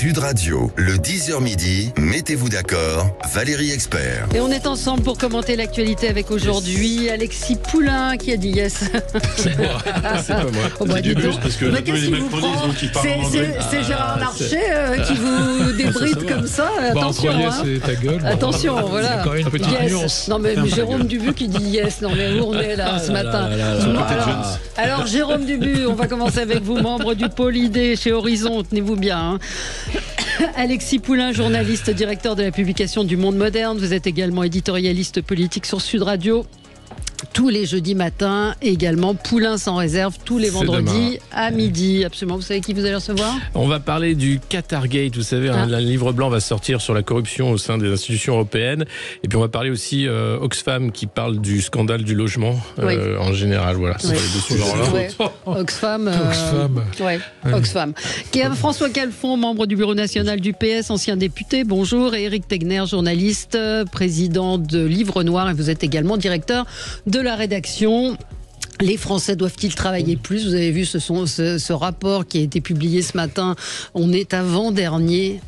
Sud Radio, le 10h midi, mettez-vous d'accord, Valérie Expert. Et on est ensemble pour commenter l'actualité avec aujourd'hui Alexis Poulain qui a dit yes. C'est moi. C'est pas moi. Oh bah, C'est du bus parce que mais qu'est-ce qui vous prend ? C'est Gérard Larcher qui vous débride comme ça. Attention, yes et ta gueule. Attention, voilà. C'est quand même une petite nuance. Non mais Jérôme Dubu qui dit yes. Non mais où on est là ce matin. Alors Jérôme Dubu, on va commencer avec vous, membre du pôle ID chez Horizon. Tenez-vous bien. Alexis Poulain, journaliste, directeur de la publication du Monde Moderne. Vous êtes également éditorialiste politique sur Sud Radio. Tous les jeudis matins, et également Poulain sans réserve tous les vendredis à midi. Absolument. Vous savez qui vous allez recevoir ? On va parler du Qatargate. Vous savez, un livre blanc va sortir sur la corruption au sein des institutions européennes. Et puis on va parler aussi Oxfam qui parle du scandale du logement en général. Voilà, c'est les deux sujets-là. Oxfam. Oxfam. François Calfon, membre du bureau national du PS, ancien député. Bonjour. Et Éric Tegner, journaliste, président de Livre Noir. Et vous êtes également directeur de la rédaction. Les Français doivent-ils travailler plus ? Vous avez vu ce rapport qui a été publié ce matin. On est avant-dernier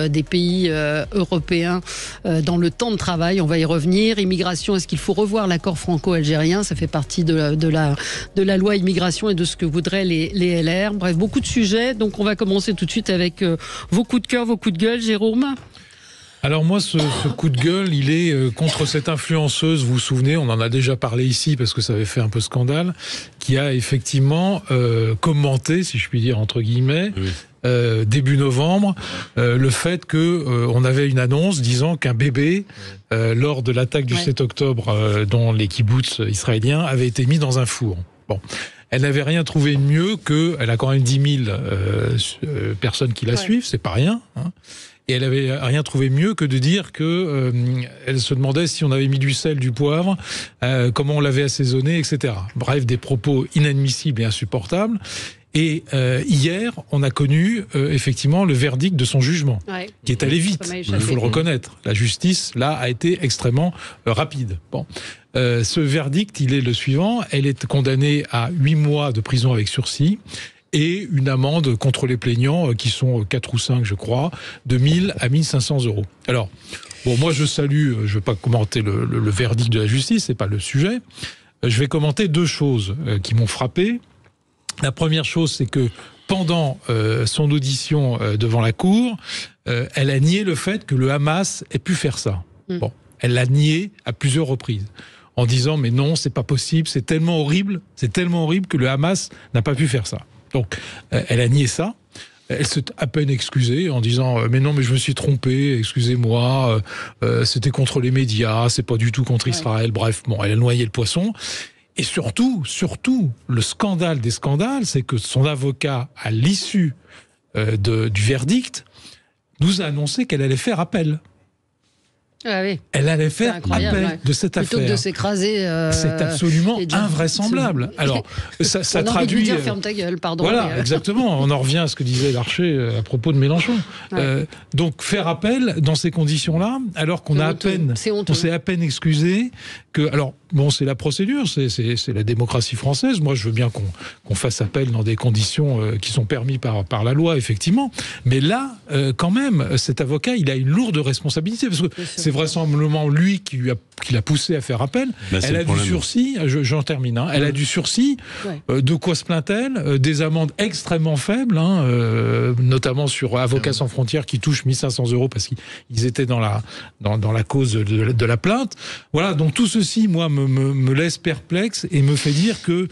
des pays européens dans le temps de travail. On va y revenir. Immigration, est-ce qu'il faut revoir l'accord franco-algérien ? Ça fait partie de la loi immigration et de ce que voudraient les LR. Bref, beaucoup de sujets. Donc on va commencer tout de suite avec vos coups de cœur, vos coups de gueule. Jérôme ? Alors moi, ce coup de gueule, il est contre cette influenceuse, vous vous souvenez, on en a déjà parlé ici parce que ça avait fait un peu scandale, qui a effectivement commenté, si je puis dire entre guillemets, début novembre, le fait que on avait une annonce disant qu'un bébé, lors de l'attaque du 7 octobre, dont les kibboutz israéliens, avait été mis dans un four. Bon. Elle n'avait rien trouvé de mieux que, elle a quand même 10 000 personnes qui la suivent, c'est pas rien, hein. Et elle avait rien trouvé mieux que de dire que elle se demandait si on avait mis du sel, du poivre, comment on l'avait assaisonné, etc. Bref, des propos inadmissibles et insupportables. Et hier, on a connu effectivement le verdict de son jugement, qui est allé vite, il faut le reconnaître. La justice, là, a été extrêmement rapide. Bon. Ce verdict, il est le suivant. Elle est condamnée à 8 mois de prison avec sursis et une amende contre les plaignants, qui sont 4 ou 5, je crois, de 1000 à 1500 euros. Alors, bon, moi, je salue, je ne vais pas commenter le verdict de la justice, c'est pas le sujet. Je vais commenter 2 choses qui m'ont frappé. La première chose, c'est que pendant son audition devant la cour, elle a nié le fait que le Hamas ait pu faire ça. Bon, elle l'a nié à plusieurs reprises, en disant mais non, c'est pas possible, c'est tellement horrible que le Hamas n'a pas pu faire ça. Donc, elle a nié ça. Elle s'est à peine excusée en disant mais non, mais je me suis trompée, excusez-moi, c'était contre les médias, c'est pas du tout contre Israël. Bref, bon, elle a noyé le poisson. Et surtout, le scandale des scandales, c'est que son avocat, à l'issue du verdict, nous a annoncé qu'elle allait faire appel. Ah oui. Elle allait faire appel de cette affaire. Plutôt que de s'écraser. C'est absolument invraisemblable. Alors, ça traduit. Dire ferme ta gueule, pardon. Voilà, exactement. On en revient à ce que disait Larcher à propos de Mélenchon. Donc, faire appel dans ces conditions-là, alors qu'on s'est à peine excusé. Alors, bon, c'est la procédure, c'est la démocratie française. Moi, je veux bien qu'on fasse appel dans des conditions qui sont permises par la loi, effectivement. Mais là, quand même, cet avocat, il a une lourde responsabilité, parce que c'est vraisemblablement lui qui l'a poussé à faire appel. Elle a du sursis, j'en termine, hein. Elle a du sursis. De quoi se plaint-elle ? Des amendes extrêmement faibles, notamment sur Avocats sans frontières qui touchent 1500 euros parce qu'ils étaient dans la cause de la plainte. Voilà, donc tout ceci, moi, me laisse perplexe et me fait dire que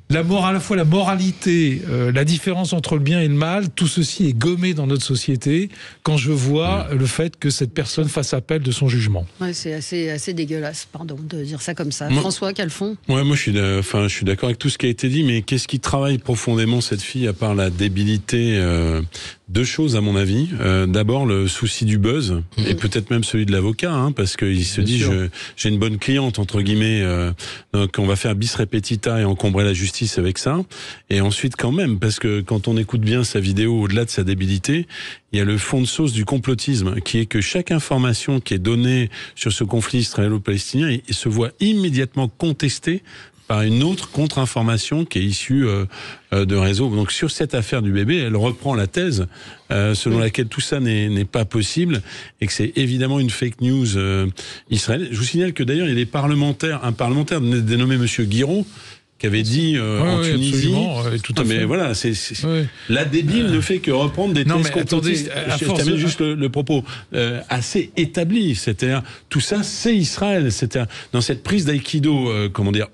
à la fois la moralité, la différence entre le bien et le mal, tout ceci est gommé dans notre société quand je vois le fait que cette personne fasse appel de son jugement. Ouais, c'est assez dégueulasse, pardon, de dire ça comme ça. François Calfon ? Ouais, moi je suis d'accord avec tout ce qui a été dit, mais qu'est-ce qui travaille profondément cette fille, à part la débilité 2 choses à mon avis. D'abord le souci du buzz, et peut-être même celui de l'avocat, parce qu'il se dit j'ai une bonne cliente entre guillemets, donc on va faire bis repetita et encombrer la justice avec ça. Et ensuite quand même, parce que quand on écoute bien sa vidéo, au-delà de sa débilité, il y a le fond de sauce du complotisme, qui est que chaque information qui est donnée sur ce conflit israélo-palestinien se voit immédiatement contestée par une autre contre-information qui est issue de réseaux. Donc sur cette affaire du bébé, elle reprend la thèse selon laquelle tout ça n'est pas possible et que c'est évidemment une fake news israélienne. Je vous signale que d'ailleurs il y a un parlementaire dénommé Monsieur Guiraud, qui avait dit en Tunisie, tout à fait. Mais voilà, la débile ne fait que reprendre des thèses complotistes. Je termine juste le propos assez établi. C'est-à-dire tout ça, c'est Israël. C'est-à-dire dans cette prise d'aïkido,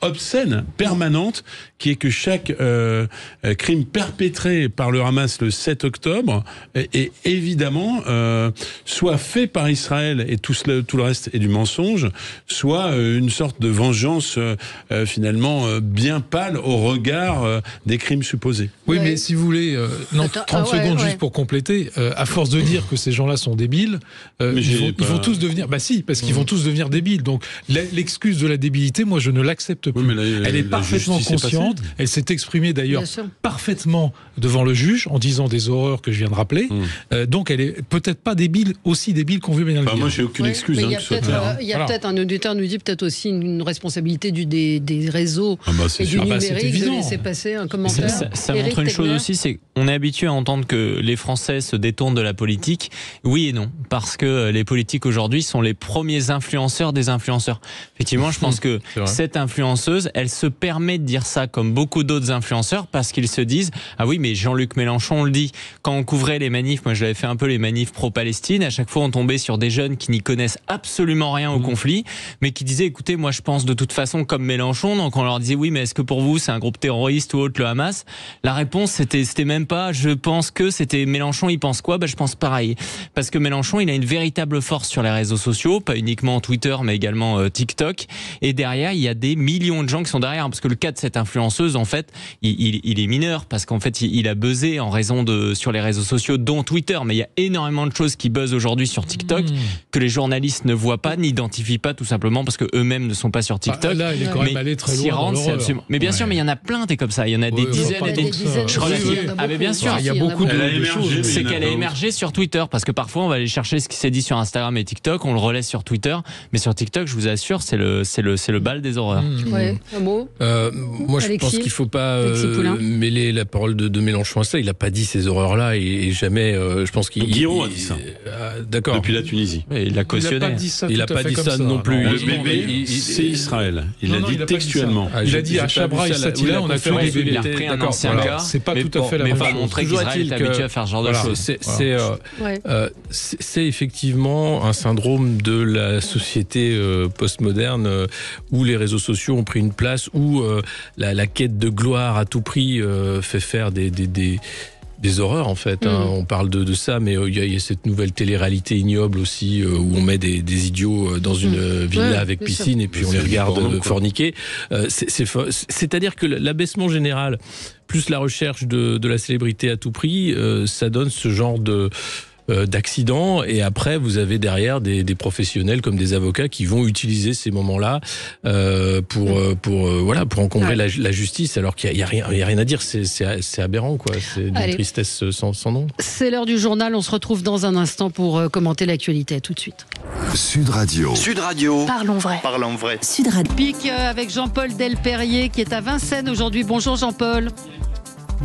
obscène, permanente, qui est que chaque crime perpétré par le Hamas le 7 octobre est évidemment soit fait par Israël et tout le reste est du mensonge, soit une sorte de vengeance finalement bien pâle au regard des crimes supposés. Oui, mais si vous voulez, 30 secondes juste pour compléter, à force de dire que ces gens-là sont débiles, ils vont tous devenir... Bah si, parce qu'ils vont tous devenir débiles. Donc l'excuse de la débilité, moi je ne l'accepte plus. Oui, mais elle est parfaitement consciente, elle s'est exprimée d'ailleurs parfaitement devant le juge en disant des horreurs que je viens de rappeler. Donc elle est peut-être pas débile, aussi débile qu'on veut bien le dire. Moi j'ai aucune excuse. Il y a peut-être un auditeur nous dit peut-être aussi une responsabilité des réseaux. Et du numérique, de laisser passer un commentaire. Ça montre une chose aussi, c'est qu'on est habitué à entendre que les Français se détournent de la politique. Oui et non, parce que les politiques aujourd'hui sont les premiers influenceurs des influenceurs. Effectivement, je pense que cette influenceuse, elle se permet de dire ça comme beaucoup d'autres influenceurs parce qu'ils se disent « Ah oui, mais Jean-Luc Mélenchon le dit ». Quand on couvrait les manifs, moi je l'avais fait un peu les manifs pro-Palestine, à chaque fois on tombait sur des jeunes qui n'y connaissent absolument rien au conflit, mais qui disaient « Écoutez, moi je pense de toute façon comme Mélenchon ». Donc on leur disait « Oui, mais est-ce que pour vous c'est un groupe terroriste ou autre, le Hamas ?» La réponse c'était même pas je pense que, c'était Mélenchon il pense quoi? Je pense pareil, parce que Mélenchon il a une véritable force sur les réseaux sociaux, pas uniquement Twitter mais également TikTok, et derrière il y a des millions de gens qui sont derrière, parce que le cas de cette influenceuse en fait il est mineur, parce qu'en fait il a buzzé en raison sur les réseaux sociaux dont Twitter, mais il y a énormément de choses qui buzzent aujourd'hui sur TikTok que les journalistes ne voient pas, n'identifient pas, tout simplement parce que eux-mêmes ne sont pas sur TikTok. Là il est quand même allé très loin dans l'horreur. Mais bien sûr, mais il y en a plein des comme ça, il y en a des dizaines et des dizaines. Mais bien sûr, il y a beaucoup de choses. C'est qu'elle a émergé sur Twitter, parce que parfois on va aller chercher ce qui s'est dit sur Instagram et TikTok, on le relaie sur Twitter, mais sur TikTok, je vous assure, c'est le bal des horreurs. Un mot. Moi, je pense qu'il ne faut pas mêler la parole de Mélenchon à ça. Il n'a pas dit ces horreurs-là et jamais. Je pense qu'il. Guiraud a dit ça. D'accord. Depuis la Tunisie. Il l'a cautionné. Il n'a pas dit ça non plus. Le bébé, c'est Israël. Il l'a dit textuellement. Il a dit à Chabra et Satila, on a fait des bébés. Il a repris un ancien cas. C'est pas tout à fait la même chose. Mais montrer qu'Israël est habitué à faire ce genre de choses. C'est effectivement un syndrome de la société postmoderne où les réseaux sociaux ont pris une place, où la quête de gloire à tout prix fait faire des horreurs en fait. On parle de ça, mais il y a cette nouvelle télé-réalité ignoble aussi où on met des idiots dans une villa avec piscine et puis on les regarde forniquer. C'est-à-dire que l'abaissement général plus la recherche de la célébrité à tout prix, ça donne ce genre d'accident, et après vous avez derrière des professionnels comme des avocats qui vont utiliser ces moments-là pour encombrer la justice, alors qu'il y a rien à dire. C'est aberrant, quoi. C'est une tristesse sans nom. C'est l'heure du journal. On se retrouve dans un instant pour commenter l'actualité. À tout de suite. Sud Radio. Parlons vrai. Sud Radio. Pique avec Jean-Paul Delperrier qui est à Vincennes aujourd'hui. Bonjour Jean-Paul.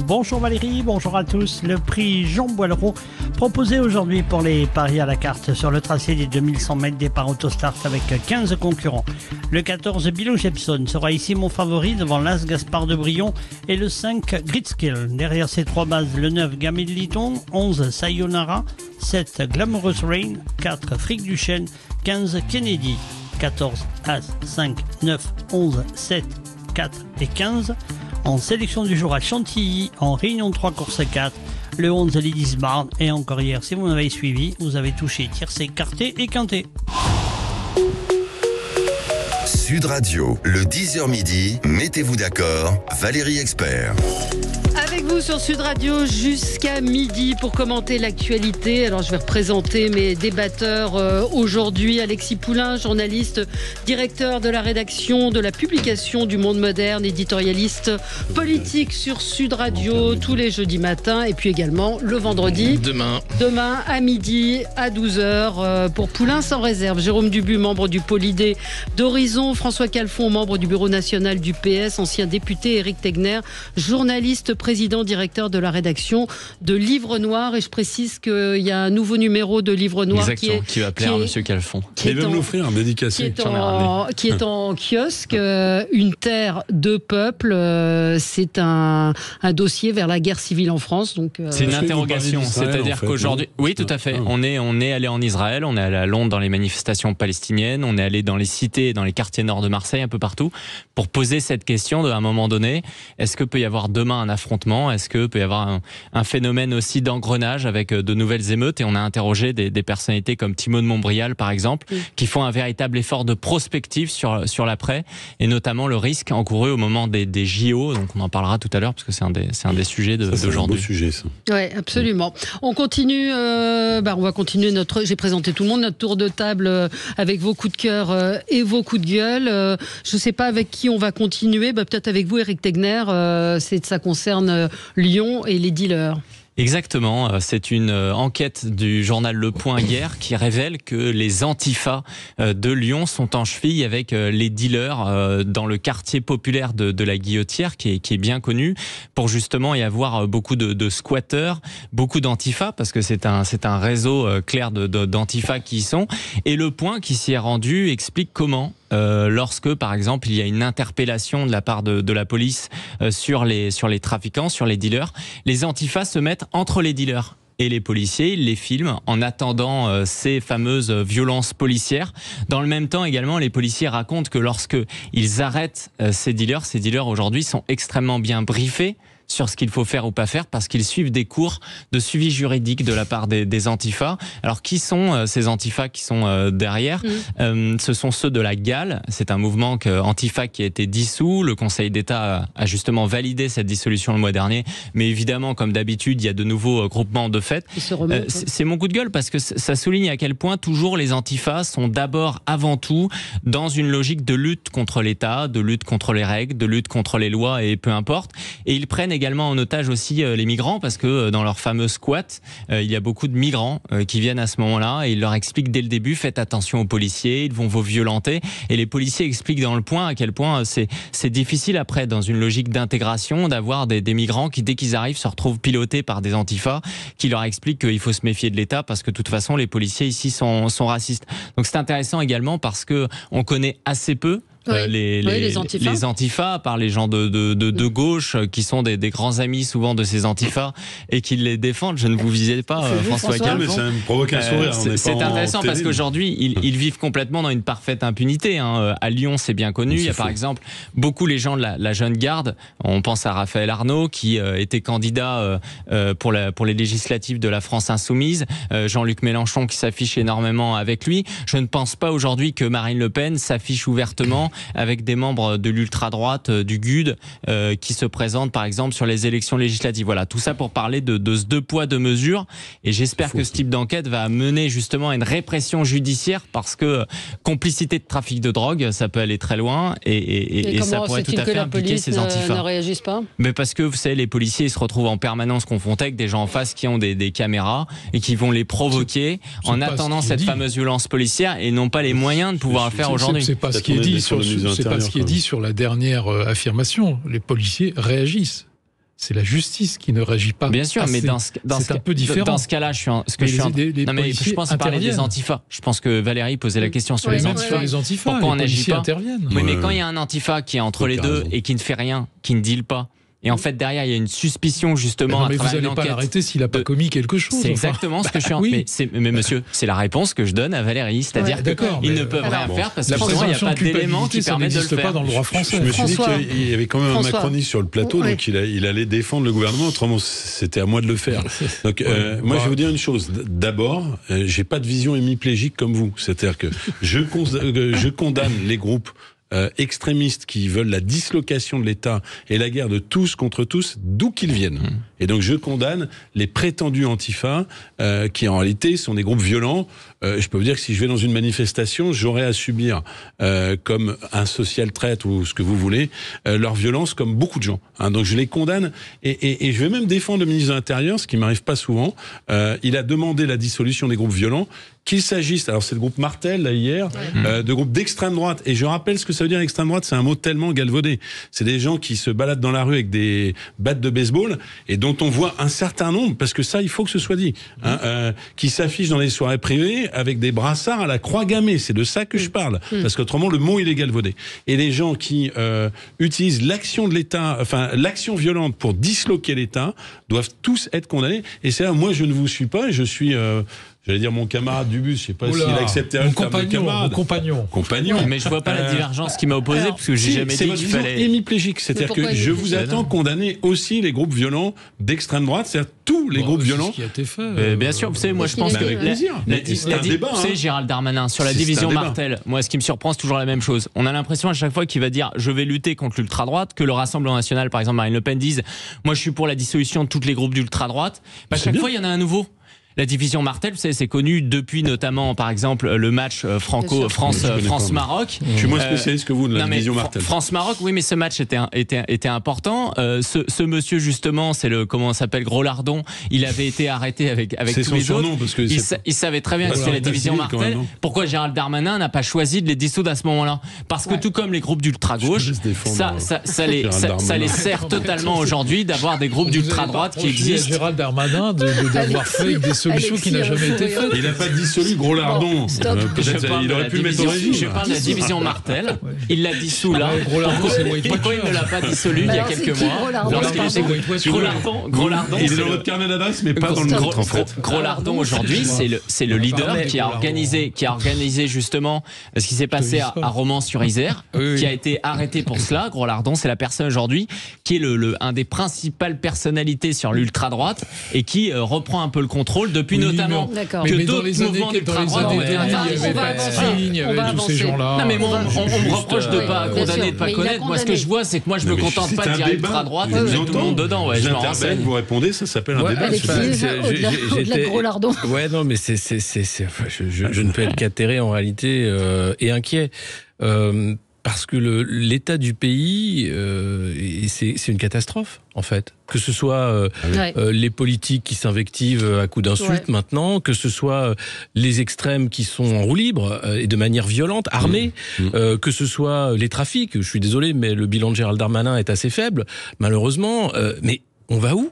Bonjour Valérie, bonjour à tous. Le prix Jean Boileau proposé aujourd'hui pour les paris à la carte sur le tracé des 2100 mètres départ Autostart avec 15 concurrents. Le 14 Bilou Jepson sera ici mon favori devant l'As Gaspard de Brion et le 5 Gritskill. Derrière ces trois bases, le 9 Gamil Liton, 11 Sayonara, 7 Glamorous Rain, 4 Fric du Chêne, 15 Kennedy, 14 As, 5, 9, 11, 7, 4 et 15. En sélection du jour à Chantilly, en Réunion 3 course 4, le 11 Ladies Barn, et encore hier, si vous m'avez suivi, vous avez touché tiercé, quarté et quinté. Sud Radio, le 10h midi, mettez-vous d'accord, Valérie Expert. Avec vous sur Sud Radio jusqu'à midi pour commenter l'actualité. Alors je vais représenter mes débatteurs aujourd'hui. Alexis Poulain, journaliste, directeur de la rédaction de la publication du Monde Moderne, éditorialiste politique sur Sud Radio tous les jeudis matins et puis également le vendredi. Demain à midi à 12h pour Poulain sans réserve. Jérôme Dubu, membre du Polydé d'Horizon. François Calfon, membre du bureau national du PS. Ancien député. Éric Tegner, journaliste, président, directeur de la rédaction de Livre Noir. Et je précise qu'il y a un nouveau numéro de Livre Noir qui va plaire à Monsieur Calfon. Il va me l'offrir, dédicacé. Qui est en kiosque. Une terre, deux peuples. C'est un dossier vers la guerre civile en France. Donc, c'est une interrogation. C'est-à-dire qu'aujourd'hui, oui, tout à fait. On est allé en Israël, on est allé à Londres dans les manifestations palestiniennes, on est allé dans les cités, dans les quartiers nord de Marseille, un peu partout, pour poser cette question à un moment donné. Est-ce que peut y avoir demain un affrontement? Est-ce que peut y avoir un phénomène aussi d'engrenage avec de nouvelles émeutes? Et on a interrogé des personnalités comme Thibaut de Montbrial, par exemple, qui font un véritable effort de prospective sur l'après, et notamment le risque encouru au moment des JO. Donc on en parlera tout à l'heure, parce que c'est un des sujets d'aujourd'hui. C'est un beau sujet, ça. Oui, absolument. On continue, on va continuer j'ai présenté tout le monde, notre tour de table avec vos coups de cœur et vos coups de gueule. Je ne sais pas avec qui on va continuer, peut-être avec vous, Éric Tegner. Ça concerne Lyon et les dealers. Exactement, c'est une enquête du journal Le Point hier qui révèle que les antifas de Lyon sont en cheville avec les dealers dans le quartier populaire de la Guillotière qui est bien connu, pour justement y avoir beaucoup de squatteurs, beaucoup d'antifas, parce que c'est un réseau clair d'antifas qui y sont. Et Le Point, qui s'y est rendu, explique comment lorsque, par exemple, il y a une interpellation de la part de la police sur les trafiquants, sur les dealers, les antifas se mettent entre les dealers et les policiers, ils les filment en attendant ces fameuses violences policières. Dans le même temps également, les policiers racontent que lorsque ils arrêtent ces dealers aujourd'hui sont extrêmement bien briefés sur ce qu'il faut faire ou pas faire, parce qu'ils suivent des cours de suivi juridique de la part des antifas. Alors qui sont ces antifas qui sont derrière? Ce sont ceux de la GAL. C'est un mouvement antifa qui a été dissous. Le Conseil d'État a justement validé cette dissolution le mois dernier. Mais évidemment, comme d'habitude, il y a de nouveaux groupements de fait. C'est mon coup de gueule, parce que ça souligne à quel point toujours les antifas sont d'abord, avant tout, dans une logique de lutte contre l'État, de lutte contre les règles, de lutte contre les lois, et peu importe. Et ils prennent également en otage aussi les migrants, parce que dans leur fameux squat, il y a beaucoup de migrants qui viennent à ce moment-là, et ils leur expliquent dès le début, faites attention aux policiers, ils vont vous violenter. Et les policiers expliquent dans Le Point à quel point c'est difficile après, dans une logique d'intégration, d'avoir des migrants qui, dès qu'ils arrivent, se retrouvent pilotés par des antifas qui leur expliquent qu'il faut se méfier de l'État, parce que de toute façon, les policiers ici sont racistes. Donc c'est intéressant également parce que on connaît assez peu les antifas, à part les gens de gauche qui sont des grands amis souvent de ces antifas et qui les défendent. Je ne vous visais pas, François Calfon. Mais ça me provoque un sourire. C'est intéressant parce qu'aujourd'hui, ils vivent complètement dans une parfaite impunité. À Lyon, c'est bien connu. Il y a par exemple beaucoup les gens de la jeune garde. On pense à Raphaël Arnaud qui était candidat pour les législatives de la France Insoumise. Jean-Luc Mélenchon qui s'affiche énormément avec lui. Je ne pense pas aujourd'hui que Marine Le Pen s'affiche ouvertement avec des membres de l'ultra-droite, du GUD, qui se présentent par exemple sur les élections législatives. Voilà, tout ça pour parler de ce deux poids, deux mesures. Et j'espère que ce type d'enquête va mener justement à une répression judiciaire, parce que complicité de trafic de drogue, ça peut aller très loin, et ça pourrait tout à fait impliquer ces antifas. Ne réagissent pas? Mais parce que, vous savez, les policiers se retrouvent en permanence confrontés avec des gens en face qui ont des caméras et qui vont les provoquer en attendant cette fameuse violence policière, et n'ont pas les moyens de pouvoir le faire aujourd'hui. C'est pas ce qui est dit sur la dernière affirmation. Les policiers réagissent. C'est la justice qui ne réagit pas. Bien sûr, mais c'est un peu différent. Dans ce cas-là, je pense parler des antifas. Je pense que Valérie posait la question sur les antifas. Pourquoi on n'agit pas? Oui, mais quand il y a un antifa qui est entre les deux et qui ne fait rien, qui ne deal pas, et en fait derrière il y a une suspicion justement. Mais vous n'allez pas l'arrêter s'il n'a pas commis quelque chose. C'est exactement ce que je suis en train. Mais monsieur, c'est la réponse que je donne à Valérie, c'est-à-dire qu'ils ne peuvent rien faire parce que il n'y a pas d'éléments qui permettent de le faire. Pas dans le droit français. Je me suis dit qu'il y avait quand même un macroniste sur le plateau, donc il allait défendre le gouvernement. Autrement, c'était à moi de le faire. Donc moi, je vais vous dire une chose. D'abord, j'ai pas de vision hémiplégique comme vous. C'est-à-dire que je condamne les groupes extrémistes qui veulent la dislocation de l'État et la guerre de tous contre tous, d'où qu'ils viennent. Et donc je condamne les prétendus antifa, qui en réalité sont des groupes violents. Je peux vous dire que si je vais dans une manifestation, j'aurai à subir, comme un social traite ou ce que vous voulez, leur violence comme beaucoup de gens. Donc je les condamne et je vais même défendre le ministre de l'Intérieur, ce qui m'arrive pas souvent. Il a demandé la dissolution des groupes violents, qu'il s'agisse, alors c'est le groupe Martel là hier, de groupes d'extrême droite. Et je rappelle ce que ça veut dire extrême droite, c'est un mot tellement galvaudé. C'est des gens qui se baladent dans la rue avec des battes de baseball et dont on voit un certain nombre, parce que ça il faut que ce soit dit, qui s'affichent dans les soirées privées avec des brassards à la croix gammée. C'est de ça que je parle, parce qu'autrement le mot il est galvaudé. Et les gens qui utilisent l'action de l'État, enfin l'action violente pour disloquer l'État, doivent tous être condamnés. Et c'est là, moi je ne vous suis pas, je suis j'allais dire mon camarade du bus, je sais pas s'il acceptait un compagnon. Mais je vois pas la divergence qui m'a opposé, parce que j'ai jamais dit qu'il fallait... hémiplégique, c'est-à-dire que je vous attends condamner aussi les groupes violents d'extrême droite, c'est-à-dire tous les groupes violents. C'est ce qui a été fait. Bien sûr, vous savez, moi je pense que vous savez, Gérald Darmanin, sur la division Martel, moi ce qui me surprend, c'est toujours la même chose. On a l'impression à chaque fois qu'il va dire je vais lutter contre l'ultra-droite, que le Rassemblement national, par exemple Marine Le Pen, dise moi je suis pour la dissolution de tous les groupes d'ultra-droite. Chaque fois il y en a un nouveau. La division Martel, vous savez, c'est connu depuis notamment, par exemple, le match France-Maroc. Je suis moins spécialiste que vous de la division Martel. France-Maroc, oui, mais ce match était important. Ce monsieur, justement, c'est le, comment on s'appelle, Gros Lardon, il avait été arrêté avec tous les autres. Parce que il savait très bien que c'était la division Martel. Pourquoi Gérald Darmanin n'a pas choisi de les dissoudre à ce moment-là? Parce que tout comme les groupes d'ultra-gauche, ça les sert totalement aujourd'hui d'avoir des groupes d'ultra-droite qui existent. Gérald Darmanin d'avoir fait des solution qui n'a jamais été faite. Il n'a pas dissolu Gros Lardon. Il aurait pu le mettre en régime. Je parle de la division Martel. Il l'a dissous là. Pourquoi il ne l'a pas dissolu il y a quelques mois? Gros Lardon. Il est dans votre carnet d'adresse, mais pas dans le nôtre en fait. Gros Lardon aujourd'hui, c'est le leader qui a organisé justement ce qui s'est passé à Romans-sur-Isère, qui a été arrêté pour cela. Gros Lardon, c'est la personne aujourd'hui qui est un des principales personnalités sur l'ultra-droite et qui reprend un peu le contrôle depuis notamment que d'autres mouvements d'ultra-droite étaient interdits. Il y avait tous ces gens-là. Non mais on me reproche de pas condamner, de pas connaître. Moi ce que je vois, c'est que moi je me contente pas de dire ultra-droite, je mets tout le monde dedans. Je m'interpelle, vous répondez, ça s'appelle un débat. Au-delà de Gros Lardon. Ouais, non mais je ne peux être qu'atterré en réalité et inquiet. Parce que l'état du pays, c'est une catastrophe, en fait. Que ce soit les politiques qui s'invectivent à coups d'insultes maintenant, que ce soit les extrêmes qui sont en roue libre et de manière violente, armés, que ce soit les trafics. Je suis désolé, mais le bilan de Gérald Darmanin est assez faible, malheureusement. Mais on va où ?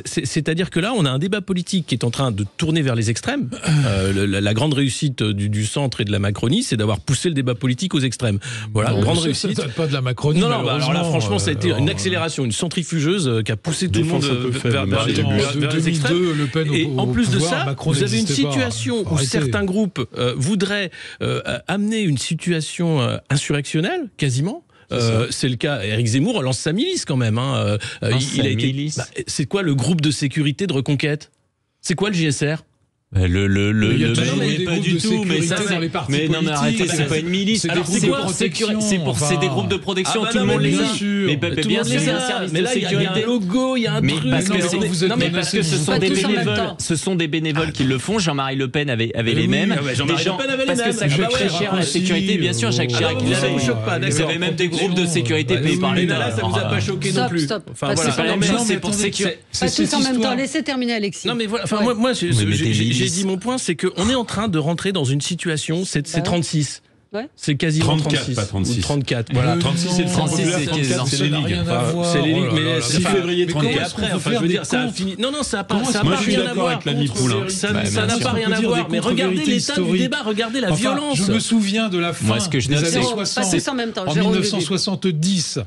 C'est-à-dire que là, on a un débat politique qui est en train de tourner vers les extrêmes. La grande réussite du centre et de la Macronie, c'est d'avoir poussé le débat politique aux extrêmes. Voilà, grande réussite. Ça pas de la Macronie. Non, alors là, franchement, ça a été une accélération, une centrifugeuse qui a poussé tout le monde vers les extrêmes. Et en plus de ça, vous avez une situation où certains groupes voudraient amener une situation insurrectionnelle, quasiment. C'est le cas. Éric Zemmour lance sa milice quand même. C'est quoi le groupe de sécurité de reconquête? C'est quoi le GSR? Pas du tout, mais ça mais non mais arrêtez, c'est pas une milice. Alors c'est quoi? C'est des groupes de protection, tout le monde les a. Mais bien sûr, c'est un service de sécurité. Il y a un logo, il y a un truc. Parce que ce sont des bénévoles qui le font. Jean-Marie Le Pen avait les mêmes. Parce que ça coûte très cher la sécurité, bien sûr. Jacques Chirac, il avait. Vous avez même des groupes de sécrété payés par l'État. Ça vous a pas choqué non plus? Stop. C'est pas la même chose, c'est pour sécuriser. Pas tous en même temps. Laissez terminer Alexis. Non mais voilà. Moi, j'ai dit mon point, c'est qu'on est en train de rentrer dans une situation, c'est 36. Ouais. C'est quasiment 34, 36. pas 36. Ou 34. Voilà. 36, c'est le Front Populaire, 34, c'est les ligues. C'est les ligues, mais 6 février 34. Et après, je veux dire, ça a fini. Non, ça n'a pas rien à voir. Moi, je suis d'accord avec l'ami Poulain. Ça n'a pas rien à voir. Mais regardez l'état du débat, regardez la violence. Je me souviens de la fin des années 60. En 1970,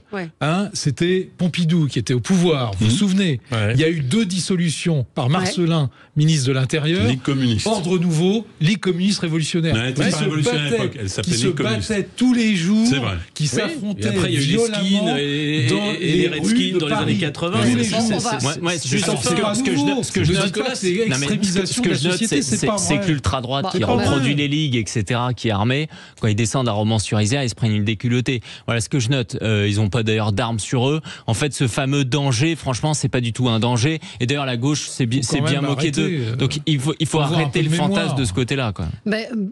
c'était Pompidou qui était au pouvoir. Vous vous souvenez? Il y a eu 2 dissolutions par Marcellin, ministre de l'Intérieur. Ligue communiste. Ordre nouveau, Ligue communiste révolutionnaire. Elle n'était pas révolutionnaire à l'époque. Elle s'appelait qui se battaient tous les jours, qui s'affrontaient violemment dans les Redskins dans les années 80. Ce que je note là, c'est l'extrémisation de la société. C'est que l'ultra-droite qui reproduit les ligues, etc., qui est armée, quand ils descendent à Romans-sur-Isère, ils se prennent une déculottée. Voilà ce que je note. Ils n'ont pas d'ailleurs d'armes sur eux. En fait, ce fameux danger, franchement, c'est pas du tout un danger. Et d'ailleurs, la gauche s'est bien moqué d'eux. Donc il faut arrêter le fantasme de ce côté-là.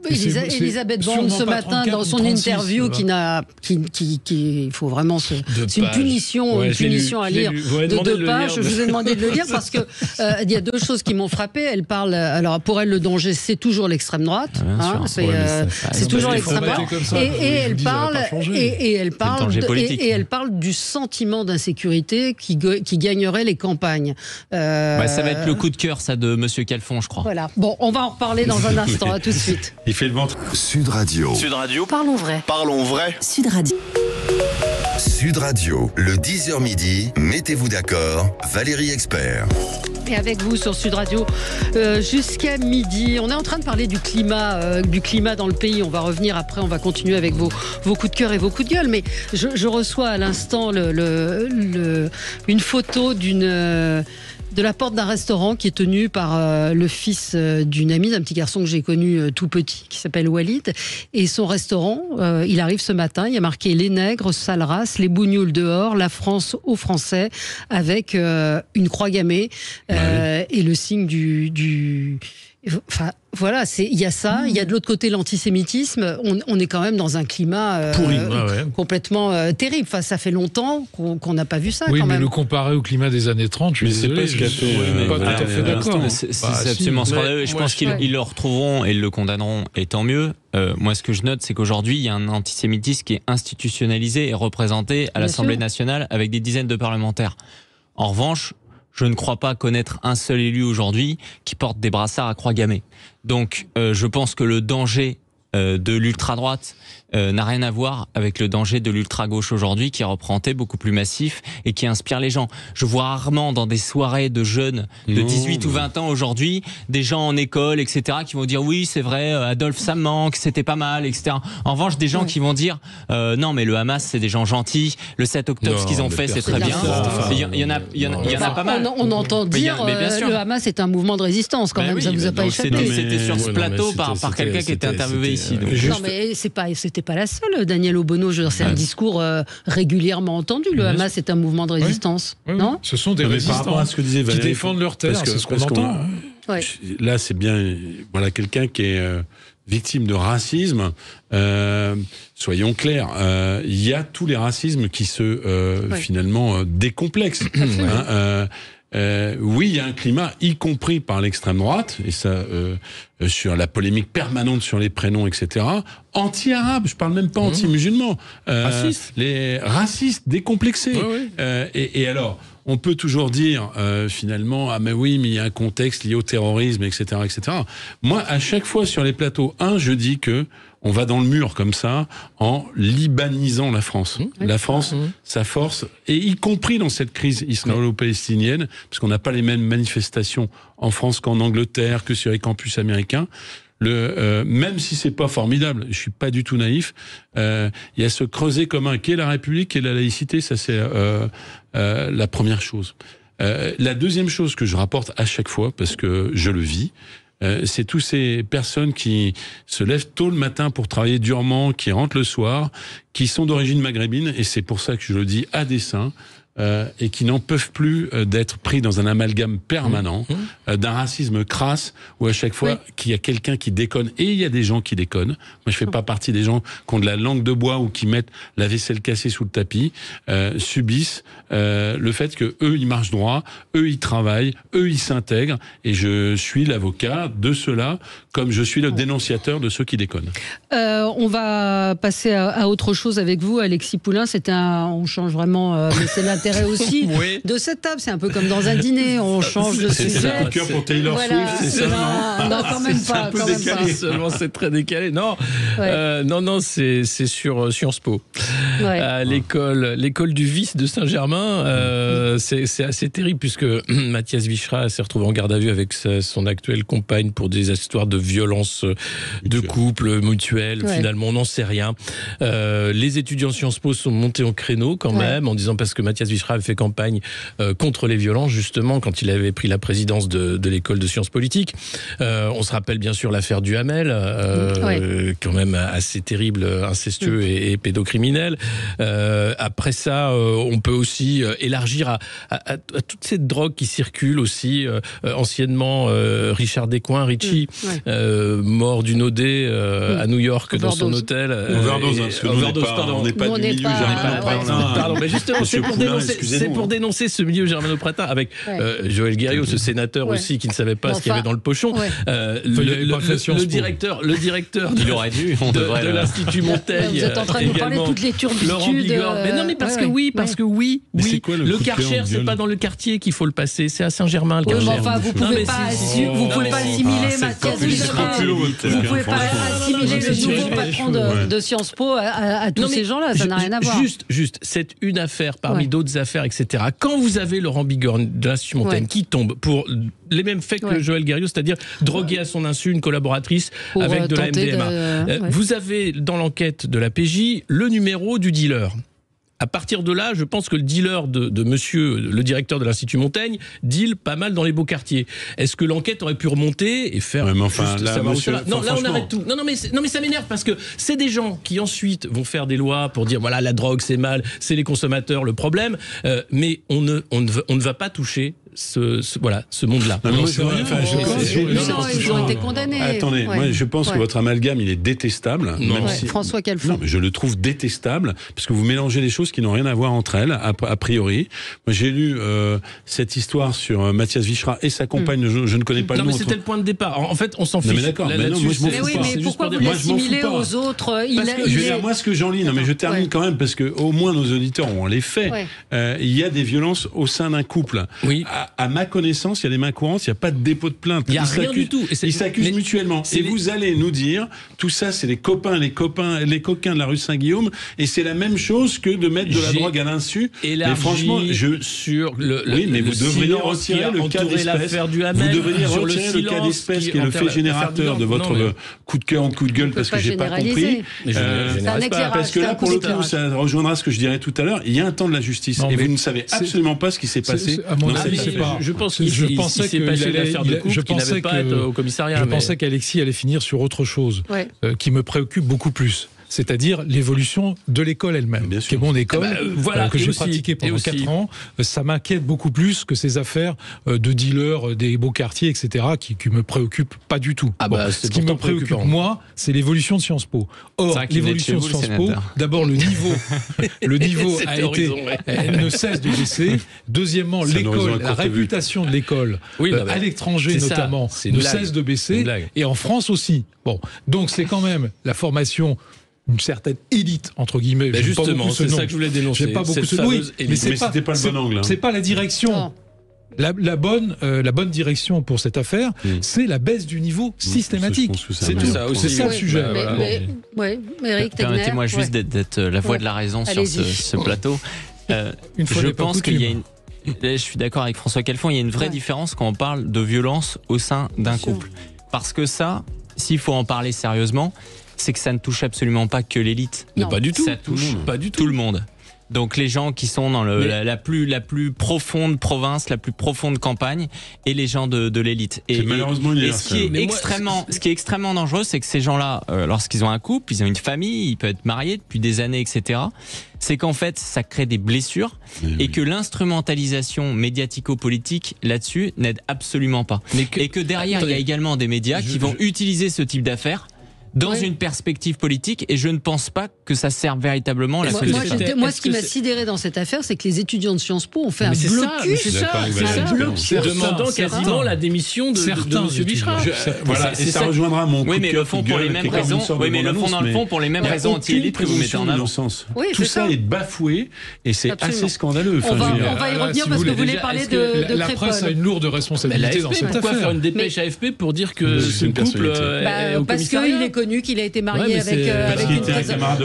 Elisabeth Borne, ce matin, dans son interview, il faut vraiment c'est une punition à lire de 2 pages. Je vous ai demandé de le lire parce que il y a 2 choses qui m'ont frappé. Elle parle, alors pour elle, le danger, c'est toujours l'extrême droite. C'est toujours l'extrême droite. Et elle parle du sentiment d'insécurité qui gagnerait les campagnes. Ça va être le coup de cœur, ça, de Monsieur Calfon, je crois. Voilà. Bon, on va en reparler dans un instant. À tout de suite. Il fait le ventre. Sud Radio. Sud Radio. Parlons vrai. Parlons vrai. Sud Radio. Sud Radio, le 10h midi, mettez-vous d'accord, Valérie Expert. Et avec vous sur Sud Radio jusqu'à midi. On est en train de parler du climat dans le pays. On va revenir après, on va continuer avec vos coups de cœur et vos coups de gueule. Mais je reçois à l'instant une photo de la porte d'un restaurant qui est tenu par le fils d'une amie, d'un petit garçon que j'ai connu tout petit, qui s'appelle Walid. Et son restaurant, il arrive ce matin, il y a marqué « Les nègres, sale race, les bougnoules dehors, la France aux Français », avec une croix gammée et le signe du Enfin, voilà, il y a ça, il y a de l'autre côté l'antisémitisme. On est quand même dans un climat pourri, complètement terrible. Enfin, ça fait longtemps qu'on n'a pas vu ça. Oui, quand mais même. Le comparer au climat des années 30, je suis désolé, je suis pas tout à fait d'accord. C'est absolument scandaleux. Je pense qu'ils le retrouveront et ils le condamneront, et tant mieux. Moi, ce que je note, c'est qu'aujourd'hui, il y a un antisémitisme qui est institutionnalisé et représenté à l'Assemblée nationale avec des dizaines de parlementaires. En revanche, je ne crois pas connaître un seul élu aujourd'hui qui porte des brassards à croix gammée. Donc, je pense que le danger de l'ultra-droite n'a rien à voir avec le danger de l'ultra-gauche aujourd'hui, qui est représenté beaucoup plus massif et qui inspire les gens. Je vois rarement dans des soirées de jeunes de 18 ou 20 ans aujourd'hui, des gens en école, etc., qui vont dire oui, c'est vrai, Adolphe, ça me manque, c'était pas mal, etc. En revanche, des gens qui vont dire non, mais le Hamas, c'est des gens gentils, le 7 octobre, ce qu'ils ont fait, c'est très bien. Il y en a pas mal. On entend dire le Hamas est un mouvement de résistance, quand même, ça vous a pas échappé. C'était sur ce plateau par quelqu'un qui était interviewé ici. Non, mais c'était pas la seule, Daniel Obono. C'est un discours régulièrement entendu. Le Hamas est un mouvement de résistance, non ? Ce sont des résistants qui défendent leur terre, c'est ce qu'on entend. Là, c'est bien, voilà, quelqu'un qui est victime de racisme. Soyons clairs, il y a tous les racismes qui se finalement décomplexent. Oui, il y a un climat, y compris par l'extrême droite, et ça, sur la polémique permanente sur les prénoms, etc. Anti-arabes, je parle même pas anti-musulmans. Les racistes décomplexés. Et alors, on peut toujours dire finalement, mais oui, mais il y a un contexte lié au terrorisme, etc., etc. Moi, à chaque fois sur les plateaux, je dis que on va dans le mur comme ça en libanisant la France. La France, sa force, et y compris dans cette crise israélo-palestinienne, parce qu'on n'a pas les mêmes manifestations en France qu'en Angleterre, que sur les campus américains. Même si c'est pas formidable, je suis pas du tout naïf, il y a ce creuset commun qu'est la République et la laïcité, ça c'est la première chose. La deuxième chose que je rapporte à chaque fois, parce que je le vis, c'est tous ces personnes qui se lèvent tôt le matin pour travailler durement, qui rentrent le soir, qui sont d'origine maghrébine, et c'est pour ça que je le dis à dessein, et qui n'en peuvent plus d'être pris dans un amalgame permanent, d'un racisme crasse, où à chaque fois qu'il y a quelqu'un qui déconne, et il y a des gens qui déconnent, moi je fais pas partie des gens qui ont de la langue de bois ou qui mettent la vaisselle cassée sous le tapis, subissent le fait que eux ils marchent droit, eux ils travaillent, eux ils s'intègrent, et je suis l'avocat de ceux-là, comme je suis le dénonciateur de ceux qui déconnent. On va passer à autre chose avec vous, Alexis Poulain. On change vraiment, mais c'est là l'intérêt aussi de cette table. C'est un peu comme dans un dîner, on change de sujet. C'est un cœur pour Taylor Swift, c'est ça, non, quand même pas. Un peu décalé, seulement c'est très décalé. Non, non, c'est sur Sciences Po. L'école du vice de Saint-Germain, c'est assez terrible puisque Mathias Vichra s'est retrouvé en garde à vue avec son actuelle compagne pour des histoires de violence de couple mutuelle. Finalement, on n'en sait rien. Les étudiants de Sciences Po sont montés au créneau quand même en disant parce que Mathias Vichra avait fait campagne contre les violences justement quand il avait pris la présidence de l'école de sciences politiques. On se rappelle bien sûr l'affaire Duhamel, quand même assez terrible, incestueux et pédocriminel. Après ça, on peut aussi élargir à toute cette drogue qui circule aussi. Anciennement, Richard Descoings, Richie, mort d'une OD à New York dans son hôtel. Overdose, parce que on n'est pas du milieu germano-pratin. Pardon, mais justement, c'est pour dénoncer ce milieu germano-pratin avec Joël Guerriau, ce sénateur aussi qui ne savait pas ce qu'il y avait dans le pochon. Le directeur il aurait dû, de l'Institut Montaigne. Vous êtes en train de nous parler de toutes les turbitudes. Laurent Bigorre. Mais non, mais parce que oui. Le Karcher, c'est pas dans le quartier qu'il faut le passer, c'est à Saint-Germain le Karcher. Enfin, vous pouvez pas assimiler Mathias Vichra. Vous pouvez pas assimiler le nouveau patron de Sciences Po à tous ces gens-là, ça n'a rien à voir. Juste, c'est une affaire parmi d'autres affaires, etc. Quand vous avez Laurent Bigorre de l'Institut Montaigne qui tombe pour les mêmes faits que Joël Guerriau, c'est-à-dire droguer à son insu une collaboratrice pour avec de la MDMA. Vous avez dans l'enquête de la PJ le numéro du dealer. À partir de là, je pense que le dealer de monsieur, le directeur de l'Institut Montaigne, deal pas mal dans les beaux quartiers. Est-ce que l'enquête aurait pu remonter et faire... mais enfin, là, monsieur, non, là, on arrête tout. Non, mais ça m'énerve parce que c'est des gens qui ensuite vont faire des lois pour dire, voilà, la drogue, c'est mal, c'est les consommateurs le problème, mais on ne va pas toucher ce monde-là. Ils ont été condamnés. Attendez, moi je pense que votre amalgame il est détestable. François Calfon. Non, mais je le trouve détestable parce que vous mélangez des choses qui n'ont rien à voir entre elles a priori. Moi j'ai lu cette histoire sur Mathias Vichra et sa compagne. Je ne connais pas le nom. Non mais c'était le point de départ. En fait, on s'en fiche. Mais d'accord. Mais pourquoi vous l'assimilez aux autres? Moi ce que j'en lis, non mais je termine quand même parce que au moins nos auditeurs ont les faits. Il y a des violences au sein d'un couple. Oui. À ma connaissance, il y a des mains courantes, il n'y a pas de dépôt de plainte. Il n'y a rien du tout. Ils s'accusent mutuellement. Et vous allez nous dire, tout ça, c'est les coquins de la rue Saint-Guillaume, et c'est la même chose que de mettre de la drogue à l'insu. Mais franchement, sur mais vous devriez retirer le cas d'espèce. Vous devriez retirer le cas d'espèce qui est le fait générateur de votre coup de cœur ou coup de gueule parce que j'ai pas compris. Parce que là, pour le coup, ça rejoindra ce que je dirais tout à l'heure. Il y a un temps de la justice et vous ne savez absolument pas ce qui s'est passé. Je pense qu'il s'est passé l'affaire de couple qui n'avait pas à être au commissariat. Je pensais qu'Alexis allait finir sur autre chose qui me préoccupe beaucoup plus. C'est-à-dire l'évolution de l'école elle-même, qui est mon école, que j'ai pratiquée pendant 4 ans. Ça m'inquiète beaucoup plus que ces affaires de dealers des beaux quartiers, etc., qui me préoccupent pas du tout. Ce qui me préoccupe, moi, c'est l'évolution de Sciences Po. Or, l'évolution de Sciences Po, d'abord, le niveau ne cesse de baisser. Deuxièmement, l'école, la réputation de l'école, à l'étranger notamment, ne cesse de baisser. Et en France aussi. Donc c'est quand même la formation... une certaine élite, entre guillemets. Justement, c'est ça que je voulais dénoncer. J'aime pas beaucoup ce nom. Mais c'était pas le bon angle. C'est pas la direction. La bonne direction pour cette affaire, c'est la baisse du niveau systématique. C'est tout. C'est ça le sujet. Permettez-moi juste d'être la voix de la raison sur ce plateau. Je pense qu'il y a je suis d'accord avec François Calfon, il y a une vraie différence quand on parle de violence au sein d'un couple. Parce que ça, s'il faut en parler sérieusement, c'est que ça ne touche absolument pas que l'élite. Pas du tout. Ça touche tout le monde. Donc les gens qui sont dans la plus profonde province, la plus profonde campagne, et les gens de l'élite. C'est malheureusement ce qui est extrêmement dangereux, c'est que ces gens-là, lorsqu'ils ont un couple, ils ont une famille, ils peuvent être mariés depuis des années, etc. C'est qu'en fait, ça crée des blessures et que l'instrumentalisation médiatico-politique là-dessus n'aide absolument pas. Et que derrière, il y a également des médias qui vont utiliser ce type d'affaires dans une perspective politique, et je ne pense pas que ça serve véritablement la société. Moi, ce qui m'a sidéré dans cette affaire, c'est que les étudiants de Sciences Po ont fait un blocus. Demandant quasiment la démission de M. Bichra. Voilà, et ça rejoindra mon coup de cœur. Oui, mais le fond pour les mêmes raisons. Oui, mais le fond dans le fond pour les mêmes raisons anti-élites que vous mettez en avant. Tout ça est bafoué et c'est assez scandaleux. On va y revenir parce que vous voulez parler de Crépol. La presse a une lourde responsabilité dans cette affaire. Pourquoi faire une dépêche AFP pour dire que ce couple est au parce qu'il est connu qu'il a été marié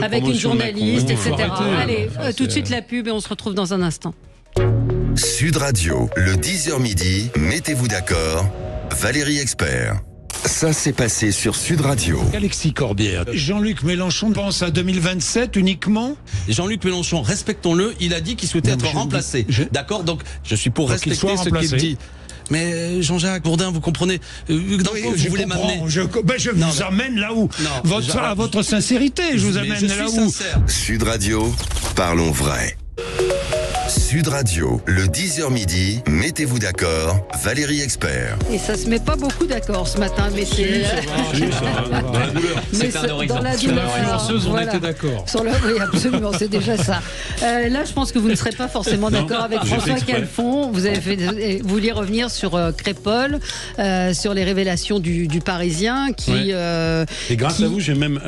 avec une journaliste, etc. Allez, tout de suite la pub et on se retrouve dans un instant. Sud Radio, le 10h midi, mettez-vous d'accord, Valérie Expert. Ça s'est passé sur Sud Radio. Alexis Corbière. Jean-Luc Mélenchon pense à 2027 uniquement. Jean-Luc Mélenchon, respectons-le, il a dit qu'il souhaitait être remplacé. D'accord, donc je suis pour respecter ce qu'il dit. Mais Jean-Jacques Bourdin, vous comprenez dans quoi vous voulez m'amener? Je vous amène là où à votre sincérité, je vous amène là où. Sud Radio, parlons vrai. Sud Radio, le 10h midi, mettez-vous d'accord, Valérie Expert. Et ça se met pas beaucoup d'accord ce matin, mais c'est... Dans la douleur. C'est un horizon. Dans la douleur. L'influenceuse, on était d'accord. Oui, absolument, c'est déjà ça. Là, je pense que vous ne serez pas forcément d'accord avec François Calfon. Vous vouliez revenir sur Crépol, sur les révélations du Parisien qui... Et grâce à vous, j'ai même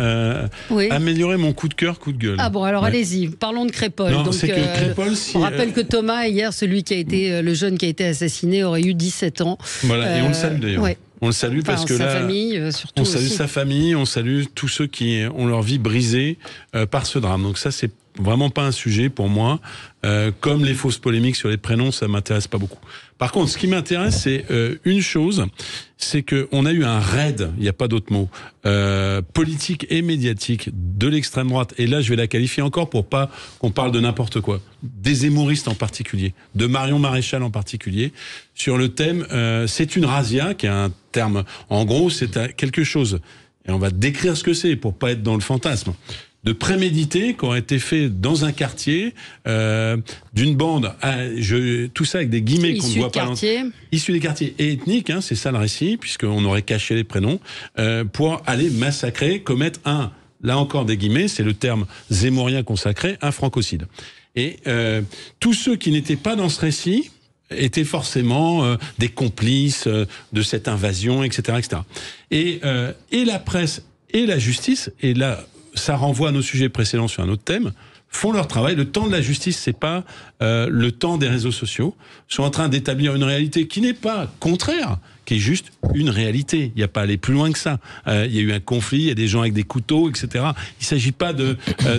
amélioré mon coup de cœur, coup de gueule. Ah bon, alors allez-y, parlons de Crépol. Non, c'est que Crépol, on rappelle que Thomas, hier, celui qui a été le jeune qui a été assassiné, aurait eu 17 ans. Voilà, et on le salue d'ailleurs. Ouais. On le salue parce que là, surtout on salue aussi. sa famille, on salue tous ceux qui ont leur vie brisée par ce drame. Donc ça, c'est vraiment pas un sujet pour moi. Comme les fausses polémiques sur les prénoms, ça m'intéresse pas beaucoup. Par contre, ce qui m'intéresse, c'est une chose, c'est qu'on a eu un raid, il n'y a pas d'autre mot, politique et médiatique de l'extrême droite. Et là, je vais la qualifier encore pour pas qu'on parle de n'importe quoi. Des zémouristes en particulier, de Marion Maréchal en particulier, sur le thème c'est une razzia, qui est un terme, en gros, c'est quelque chose. Et on va décrire ce que c'est pour pas être dans le fantasme. De prémédité qui aurait été fait dans un quartier d'une bande, tout ça avec des guillemets qu'on ne voit pas. Issus des quartiers et ethniques, c'est ça le récit, puisqu'on aurait caché les prénoms, pour aller massacrer, commettre là encore des guillemets, c'est le terme zémorien consacré, un francocide. Et tous ceux qui n'étaient pas dans ce récit étaient forcément des complices de cette invasion, etc., etc. Et la presse et la justice, et là, ça renvoie à nos sujets précédents sur un autre thème, font leur travail. Le temps de la justice, c'est pas le temps des réseaux sociaux. Ils sont en train d'établir une réalité qui n'est pas contraire, qui est juste une réalité. Il n'y a pas à aller plus loin que ça. Il y a eu un conflit, il y a des gens avec des couteaux, etc. Il ne s'agit pas de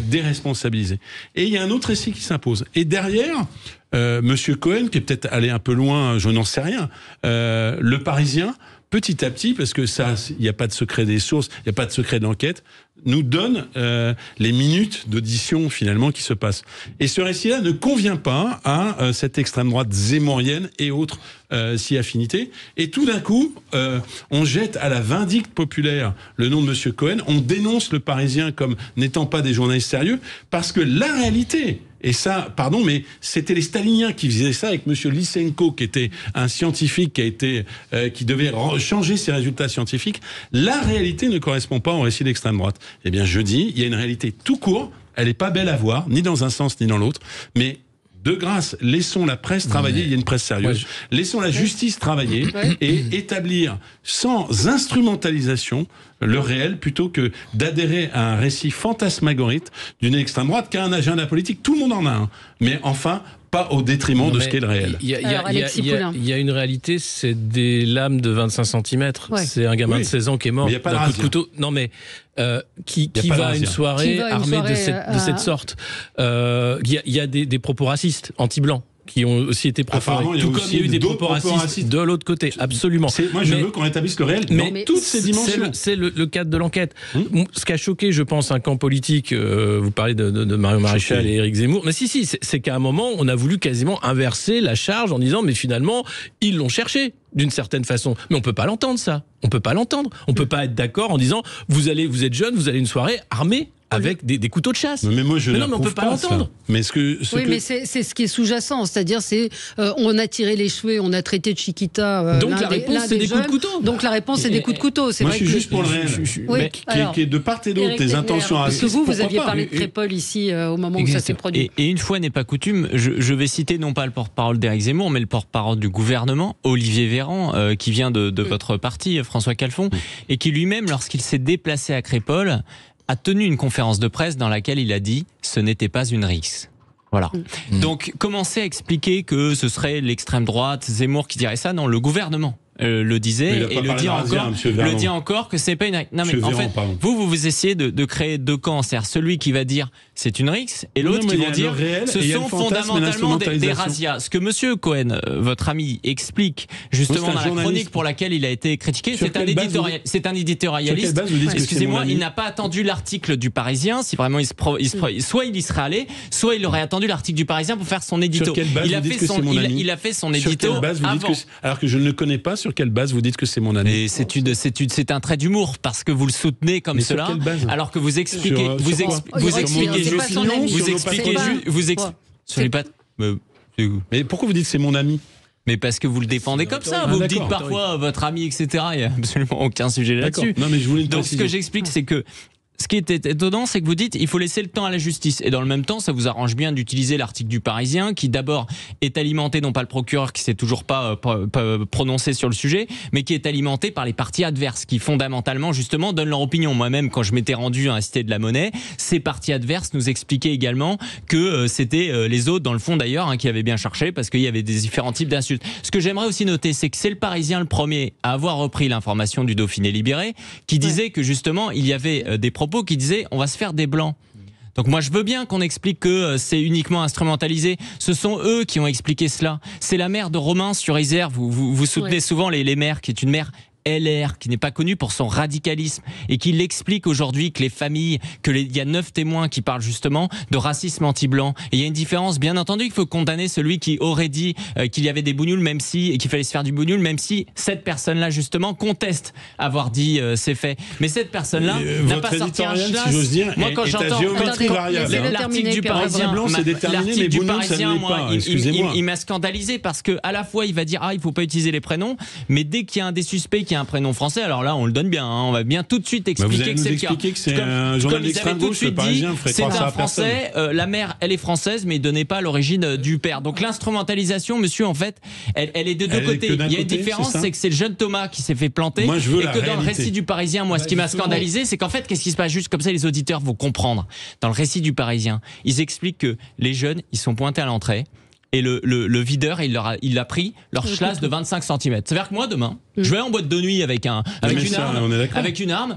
déresponsabiliser. Et il y a un autre récit qui s'impose. Et derrière, Monsieur Cohen, qui est peut-être allé un peu loin, je n'en sais rien, le Parisien, petit à petit, parce que ça, il n'y a pas de secret des sources, il n'y a pas de secret de l'enquête, nous donne les minutes d'audition finalement qui se passent. Et ce récit-là ne convient pas à cette extrême droite zémorienne et autres si affinités. Et tout d'un coup, on jette à la vindicte populaire le nom de Monsieur Cohen, on dénonce le Parisien comme n'étant pas des journalistes sérieux, parce que la réalité... Et ça, pardon, mais c'était les staliniens qui faisaient ça avec Monsieur Lysenko, qui était un scientifique qui devait changer ses résultats scientifiques. La réalité ne correspond pas au récit d'extrême droite. Eh bien, je dis, il y a une réalité tout court. Elle n'est pas belle à voir, ni dans un sens ni dans l'autre, mais de grâce, laissons la presse travailler, il y a une presse sérieuse, laissons la justice travailler et établir sans instrumentalisation le réel plutôt que d'adhérer à un récit fantasmagorique d'une extrême droite qui a un agenda politique. Tout le monde en a un, mais enfin pas au détriment de ce qu'est le réel. Il y a une réalité, c'est des lames de 25 cm. Ouais. C'est un gamin de 16 ans qui est mort d'un coup de couteau. Non mais qui va à une soirée armé de cette sorte. Il y a des propos racistes, anti-blancs, qui ont aussi été proférés. Tout comme il y a eu des propos racistes de l'autre côté, absolument. Moi, je veux qu'on établisse le réel dans toutes ces dimensions. C'est le cadre de l'enquête. Ce qui a choqué, je pense, un camp politique, vous parlez de Marion Maréchal et Éric Zemmour, mais c'est qu'à un moment, on a voulu quasiment inverser la charge en disant, mais finalement, ils l'ont cherché, d'une certaine façon. Mais on peut pas l'entendre, ça. On peut pas l'entendre. On peut pas être d'accord en disant, vous êtes jeune, vous allez à une soirée armé. avec des couteaux de chasse. Mais moi, je non, mais on peut pas l'entendre. Mais mais c'est ce qui est sous-jacent, c'est-à-dire on a tiré les cheveux, on a traité de Chiquita. Donc la réponse c'est des coups de couteau. Donc la réponse c'est des coups de couteau. Moi, je suis juste pour le réel. Qui est de part et d'autre des intentions racistes. Parce que vous aviez parlé de Crépol ici au moment où ça s'est produit. Et une fois n'est pas coutume, je vais citer non pas le porte-parole d'Éric Zemmour, mais le porte-parole du gouvernement, Olivier Véran, qui vient de votre parti, François Calfon, et qui lui-même, lorsqu'il s'est déplacé à Crépol, a tenu une conférence de presse dans laquelle il a dit « ce n'était pas une rixe ». Voilà. Donc, commencer à expliquer que ce serait l'extrême droite, Zemmour qui dirait ça, non, le gouvernement le disait et le dit encore que c'est pas une rixe. Non, mais en fait, vous essayez de créer deux camps, c'est-à-dire celui qui va dire c'est une rixe et l'autre qui vont dire ce sont fondamentalement des razzias. Ce que Monsieur Cohen, votre ami, explique justement dans la chronique pour laquelle il a été critiqué, c'est un éditorialiste. Excusez-moi, il n'a pas attendu l'article du Parisien. Si vraiment soit il y serait allé, soit il aurait attendu l'article du Parisien pour faire son édito. Il a fait son édito avant. Alors que je ne le connais pas. Sur quelle base vous dites que c'est mon ami? C'est un trait d'humour parce que vous le soutenez comme cela, alors que vous expliquez, Mais pourquoi vous dites c'est mon ami? Mais parce que vous le défendez comme ça. Vous me dites parfois votre ami, etc. Il n'y a absolument aucun sujet là-dessus. Donc ce que j'explique, c'est que ce qui est étonnant, c'est que vous dites il faut laisser le temps à la justice. Et dans le même temps, ça vous arrange bien d'utiliser l'article du Parisien qui d'abord est alimenté, non pas le procureur qui s'est toujours pas prononcé sur le sujet, mais qui est alimenté par les partis adverses qui fondamentalement justement donnent leur opinion. Moi-même, quand je m'étais rendu à la Cité de la Monnaie, ces partis adverses nous expliquaient également que c'était les autres, dans le fond d'ailleurs, qui avaient bien cherché parce qu'il y avait des différents types d'insultes. Ce que j'aimerais aussi noter, c'est que c'est le Parisien le premier à avoir repris l'information du Dauphiné libéré qui disait que justement il y avait des propos qui disaient on va se faire des blancs. Donc moi je veux bien qu'on explique que c'est uniquement instrumentalisé. Ce sont eux qui ont expliqué cela. C'est la maire de Romans-sur-Isère. Vous soutenez souvent les maires, qui est une maire LR, qui n'est pas connue pour son radicalisme et qui l'explique aujourd'hui que les familles, il y a 9 témoins qui parlent justement de racisme anti-blanc. Et il y a une différence, bien entendu, qu'il faut condamner celui qui aurait dit qu'il y avait des bougnoules, et qu'il fallait se faire du bougnoul, même si cette personne-là justement conteste avoir dit ces faits. Mais cette personne-là n'a pas sorti un chlasse. Si j'ose dire, moi quand j'entends l'article du Parisien, il m'a scandalisé parce que à la fois il va dire il faut pas utiliser les prénoms, mais dès qu'il y a un des suspects qui a un prénom français, alors là on le donne bien, on va bien tout de suite expliquer que c'est le cas. Que c'est un journal d'extrême gauche, le Parisien, c'est un Français, la mère elle est française mais il donnait pas l'origine du père. Donc l'instrumentalisation, monsieur, en fait, elle est de deux côtés. Il y a une différence, c'est que c'est le jeune Thomas qui s'est fait planter et que dans le récit du Parisien, moi ce qui m'a scandalisé, c'est qu'en fait qu'est-ce qui se passe, juste comme ça les auditeurs vont comprendre. Dans le récit du Parisien, ils expliquent que les jeunes, ils sont pointés à l'entrée. Et le videur, il a pris leur chlasse de 25 cm. C'est-à-dire que moi, demain, je vais en boîte de nuit avec une arme,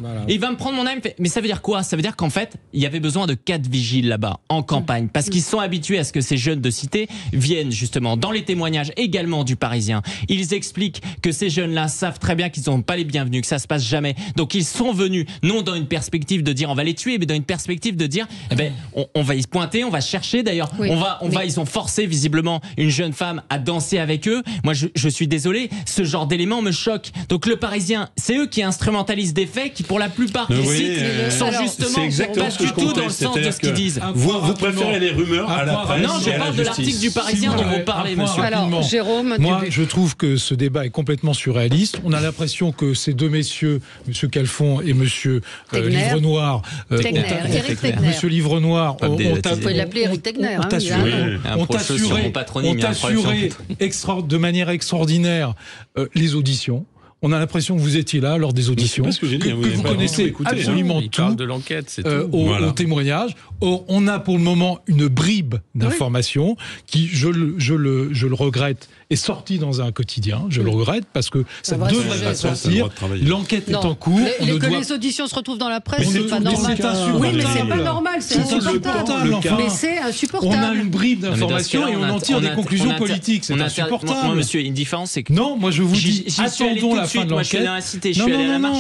voilà. Et il va me prendre mon arme. Mais ça veut dire quoi? Ça veut dire qu'en fait, il y avait besoin de 4 vigiles là-bas, en campagne, parce qu'ils sont habitués à ce que ces jeunes de cité viennent justement dans les témoignages également du Parisien. Ils expliquent que ces jeunes-là savent très bien qu'ils ne sont pas les bienvenus, que ça se passe jamais. Donc ils sont venus, non dans une perspective de dire on va les tuer, mais dans une perspective de dire on va y pointer, on va chercher. D'ailleurs, ils ont forcé visiblement une jeune femme à danser avec eux. Moi, je suis désolé, ce genre d'éléments me choque. Donc le Parisien, c'est eux qui instrumentalisent des faits qui, pour la plupart des sites, sont justement pas du tout dans le sens de ce qu'ils disent. Vous préférez les rumeurs à la presse? Non, je parle de l'article du Parisien dont vous parlez, monsieur. Alors, Jérôme, moi, je trouve que ce débat est complètement surréaliste. On a l'impression que ces deux messieurs, monsieur Calfon et monsieur Livrenoir, monsieur Livrenoir, on peut l'appeler Eric Tegner, ont assuré de manière extraordinaire les auditions. On a l'impression que vous étiez là lors des auditions, que vous connaissez absolument tout de l'enquête, au témoignage. Or, on a pour le moment une bribe d'informations qui, je le regrette, est sortie dans un quotidien. Je le regrette parce que ça ne devrait pas sortir. L'enquête est en cours. Les auditions se retrouvent dans la presse, c'est pas normal. Oui, mais c'est pas normal, c'est insupportable. Mais c'est insupportable. On a une bribe d'informations et on en tire des conclusions politiques. C'est insupportable. Moi, monsieur, une différence, c'est que... Non, moi je vous dis, attendons la fin de l'enquête. Je suis allé dans la cité, je suis allé à la marche.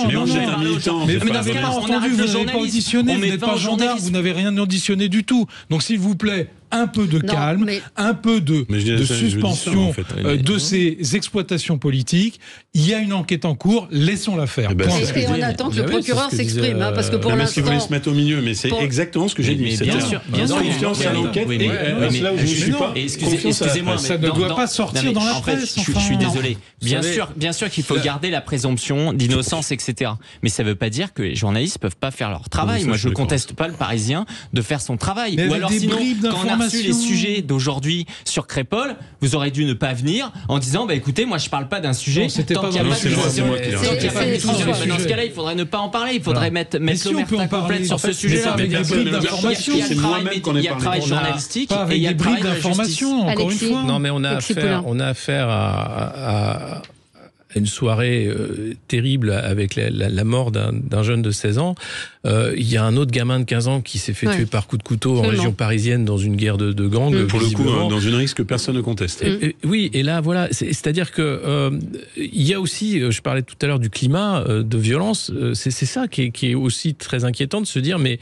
Mais vous n'avez pas entendu, vous n'avez pas auditionné, vous n'êtes pas gendarme, vous n'avez rien auditionné du tout. Donc s'il vous plaît, un peu de calme, un peu de suspension de ces exploitations politiques. Il y a une enquête en cours, laissons-la faire. Et on attend que le procureur s'exprime, parce que pour l'instant... Est-ce qu'il voulait se mettre au milieu? Mais c'est exactement ce que j'ai dit. Bien sûr. Confiance à l'enquête, et là où je ne suis pas... Excusez-moi, ça ne doit pas sortir dans la presse. Je suis désolé. Bien sûr qu'il faut garder la présomption d'innocence, etc. Mais ça ne veut pas dire que les journalistes ne peuvent pas faire leur travail. Moi, je ne conteste pas le Parisien de faire son travail. Ou alors sinon, quand on a reçu les sujets d'aujourd'hui sur Crépol, vous aurez dû ne pas venir en disant écoutez, moi je ne parle pas d'un sujet tant qu'il n'y a pas de sujet. Dans ce cas-là, il faudrait ne pas en parler. Il faudrait mettre l'omerta complète sur ce sujet-là. Il y a le travail journalistique et il y a le travail de la justice. Encore une fois. Non, mais on a affaire à une soirée terrible avec la mort d'un jeune de 16 ans. Il y a un autre gamin de 15 ans qui s'est fait tuer par coup de couteau en région parisienne dans une guerre de gangs. Pour le coup, dans une risque que personne ne conteste. Oui, et là, voilà, c'est-à-dire que il y a aussi, je parlais tout à l'heure du climat de violence, c'est ça qui est aussi très inquiétant de se dire, mais...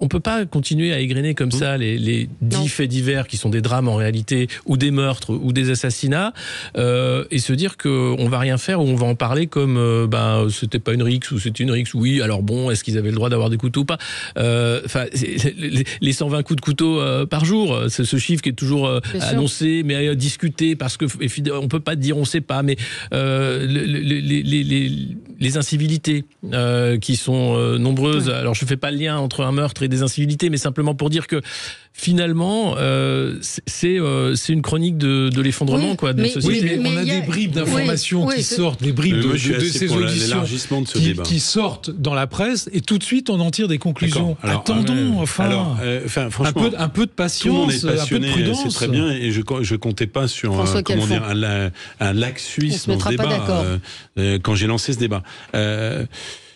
on peut pas continuer à égrener comme ça les 10 faits divers qui sont des drames en réalité, ou des meurtres, ou des assassinats, et se dire qu'on va rien faire, ou on va en parler comme c'était pas une rixe, ou c'était une rixe. Oui, alors bon, est-ce qu'ils avaient le droit d'avoir des couteaux ou pas? Enfin, les 120 coups de couteau par jour, c'est ce chiffre qui est toujours annoncé, mais discuté, parce que on peut pas dire on sait pas, mais les incivilités qui sont nombreuses. Alors je fais pas le lien entre un meurtre et des incivilités, mais simplement pour dire que finalement, c'est une chronique de l'effondrement de notre société. Oui, mais on a des bribes d'informations qui sortent, des bribes de ces auditions qui sortent dans la presse, et tout de suite on en tire des conclusions. Attendons, franchement, un peu de patience, un peu de prudence. C'est très bien, et je comptais pas sur un lac suisse dans ce débat quand j'ai lancé ce débat.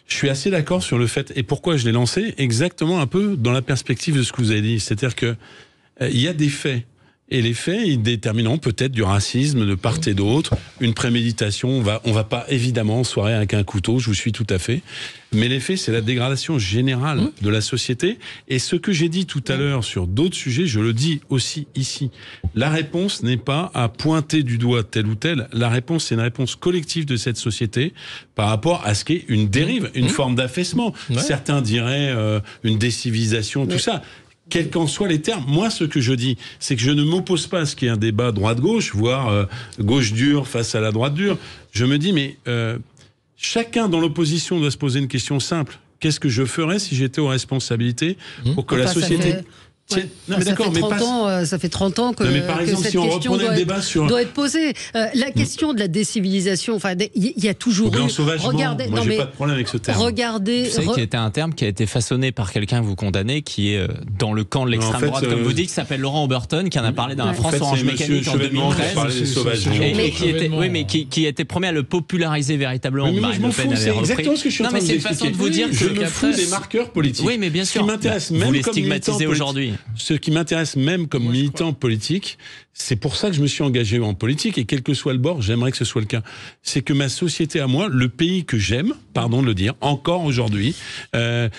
Je suis assez d'accord sur le fait, et pourquoi je l'ai lancé, exactement un peu dans la perspective de ce que vous avez dit. C'est-à-dire que il y a des faits, et les faits, ils détermineront peut-être du racisme de part et d'autre, une préméditation. On va pas évidemment en soirée avec un couteau, je vous suis tout à fait. Mais les faits, c'est la dégradation générale de la société. Et ce que j'ai dit tout à l'heure sur d'autres sujets, je le dis aussi ici. La réponse n'est pas à pointer du doigt tel ou tel. La réponse, c'est une réponse collective de cette société par rapport à ce qu'est une dérive, une forme d'affaissement. Certains diraient une décivilisation, tout ça. Quels qu'en soient les termes, moi ce que je dis, c'est que je ne m'oppose pas à ce qu'il y ait un débat droite-gauche, voire gauche dure face à la droite dure. Je me dis, mais chacun dans l'opposition doit se poser une question simple. Qu'est-ce que je ferais si j'étais aux responsabilités pour que la société... Non, mais d'accord, ça fait 30 ans que, par exemple, cette question doit être posée. La question de la décivilisation, il y a toujours eu... Regardez, moi, j'ai pas de problème avec ce terme. Vous savez qu'il était un terme qui a été façonné par quelqu'un que vous condamnez, qui est dans le camp de l'extrême droite, comme vous dites, qui s'appelle Laurent Oberton, qui en a parlé dans la France Orange Mécanique en 2013. Qui était premier à le populariser véritablement. Marine Le Pen avait repris. Non, mais c'est une façon de vous dire que... Je me fous des marqueurs politiques. Oui, mais bien sûr. Vous les stigmatisez aujourd'hui. Ce qui m'intéresse même comme militant politique, c'est pour ça que je me suis engagé en politique, et quel que soit le bord, j'aimerais que ce soit le cas. C'est que ma société à moi, le pays que j'aime, pardon de le dire, encore aujourd'hui,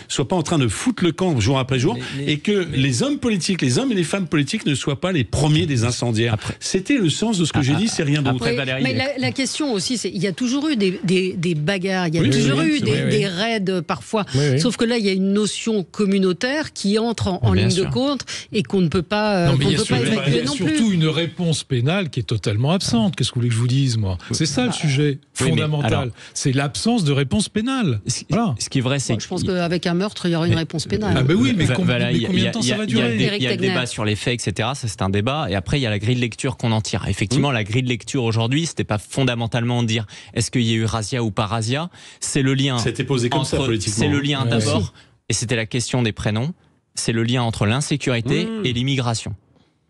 soit pas en train de foutre le camp jour après jour, et que les hommes politiques, les hommes et les femmes politiques ne soient pas les premiers des incendiaires. C'était le sens de ce que j'ai dit, c'est rien d'autre. Mais la question aussi, c'est il y a toujours eu des bagarres, il y a toujours eu des raids parfois, sauf que là, il y a une notion communautaire qui entre en ligne de compte, et qu'on ne peut pas évacuer non plus. Surtout une réponse pénale qui est totalement absente. Qu'est-ce que vous voulez que je vous dise, moi? C'est ça le sujet fondamental. C'est l'absence de réponse pénale. Ce qui est vrai, c'est je pense qu'avec un meurtre, il y aura une réponse pénale. Ah ben oui, mais combien de temps ça va durer? Il y a le débat sur les faits, etc. Ça, c'est un débat. Et après, il y a la grille de lecture qu'on en tire. Effectivement, la grille de lecture aujourd'hui, c'était pas fondamentalement de dire est-ce qu'il y a eu razzia ou pas razzia. C'est le lien. C'était posé comme ça politiquement. C'est le lien d'abord, et c'était la question des prénoms. C'est le lien entre l'insécurité et l'immigration,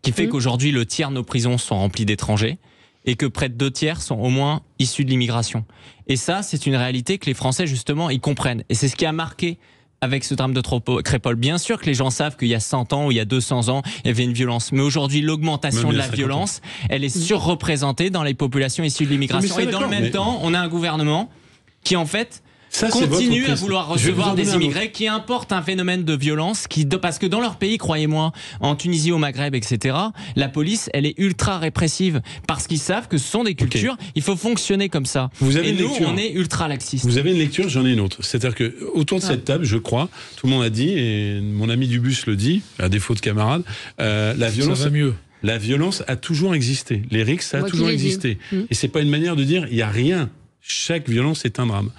qui fait qu'aujourd'hui, le tiers de nos prisons sont remplies d'étrangers, et que près de 2 tiers sont au moins issus de l'immigration. Et ça, c'est une réalité que les Français, justement, ils comprennent. Et c'est ce qui a marqué avec ce drame de Crépol. Bien sûr que les gens savent qu'il y a 100 ans ou il y a 200 ans, il y avait une violence. Mais aujourd'hui, l'augmentation de la violence, elle est surreprésentée dans les populations issues de l'immigration. Et dans le même temps, on a un gouvernement qui, en fait... continuent à vouloir recevoir des immigrés qui importent un phénomène de violence parce que dans leur pays, croyez-moi, en Tunisie, au Maghreb, etc., la police, elle est ultra répressive parce qu'ils savent que ce sont des cultures, il faut fonctionner comme ça. Et nous, on est ultra laxistes. Vous avez une lecture, j'en ai une autre. C'est-à-dire que autour de cette table, je crois, tout le monde a dit, et mon ami Dubus le dit, à défaut de camarade, la violence... Ça va mieux. La violence a toujours existé. Les rixes, ça a toujours existé. Et c'est pas une manière de dire il y a rien. Chaque violence est un drame.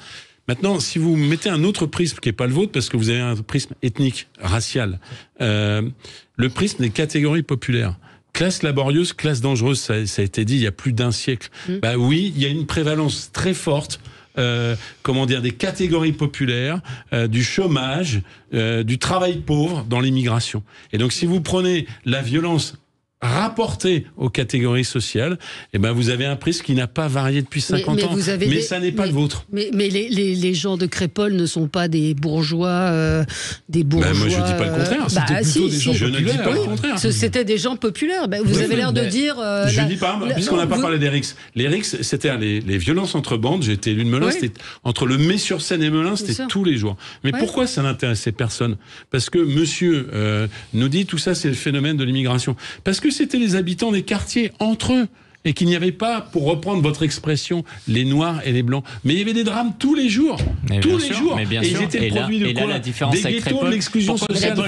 Maintenant, si vous mettez un autre prisme qui n'est pas le vôtre, parce que vous avez un prisme ethnique, racial, le prisme des catégories populaires. Classe laborieuse, classe dangereuse, ça a été dit il y a plus d'un siècle. Bah oui, il y a une prévalence très forte. Des catégories populaires, du chômage, du travail pauvre dans l'immigration. Et donc, si vous prenez la violence rapporté aux catégories sociales, vous avez un prisme qui n'a pas varié depuis 50 ans. Mais ça n'est pas le vôtre. Mais les gens de Crépol ne sont pas des bourgeois. Moi, je ne dis pas le contraire. C'était plutôt des gens populaires. Je ne dis pas le contraire. C'était des gens populaires. Vous avez l'air de dire... je ne dis pas, puisqu'on n'a pas parlé des rixes. Les rixes, c'était les violences entre bandes. J'ai été élu de Melun. C'était entre le Mai-sur-Seine et Melun, c'était tous les jours. Mais pourquoi ça n'intéressait personne? Parce que monsieur nous dit tout ça, c'est le phénomène de l'immigration. Parce que c'était les habitants des quartiers entre eux et qu'il n'y avait pas, pour reprendre votre expression, les noirs et les blancs. Mais il y avait des drames tous les jours. Tous les jours. Mais bien et sûr. ils étaient le produit de quoi? La différence des ghettos, de l'exclusion sociale.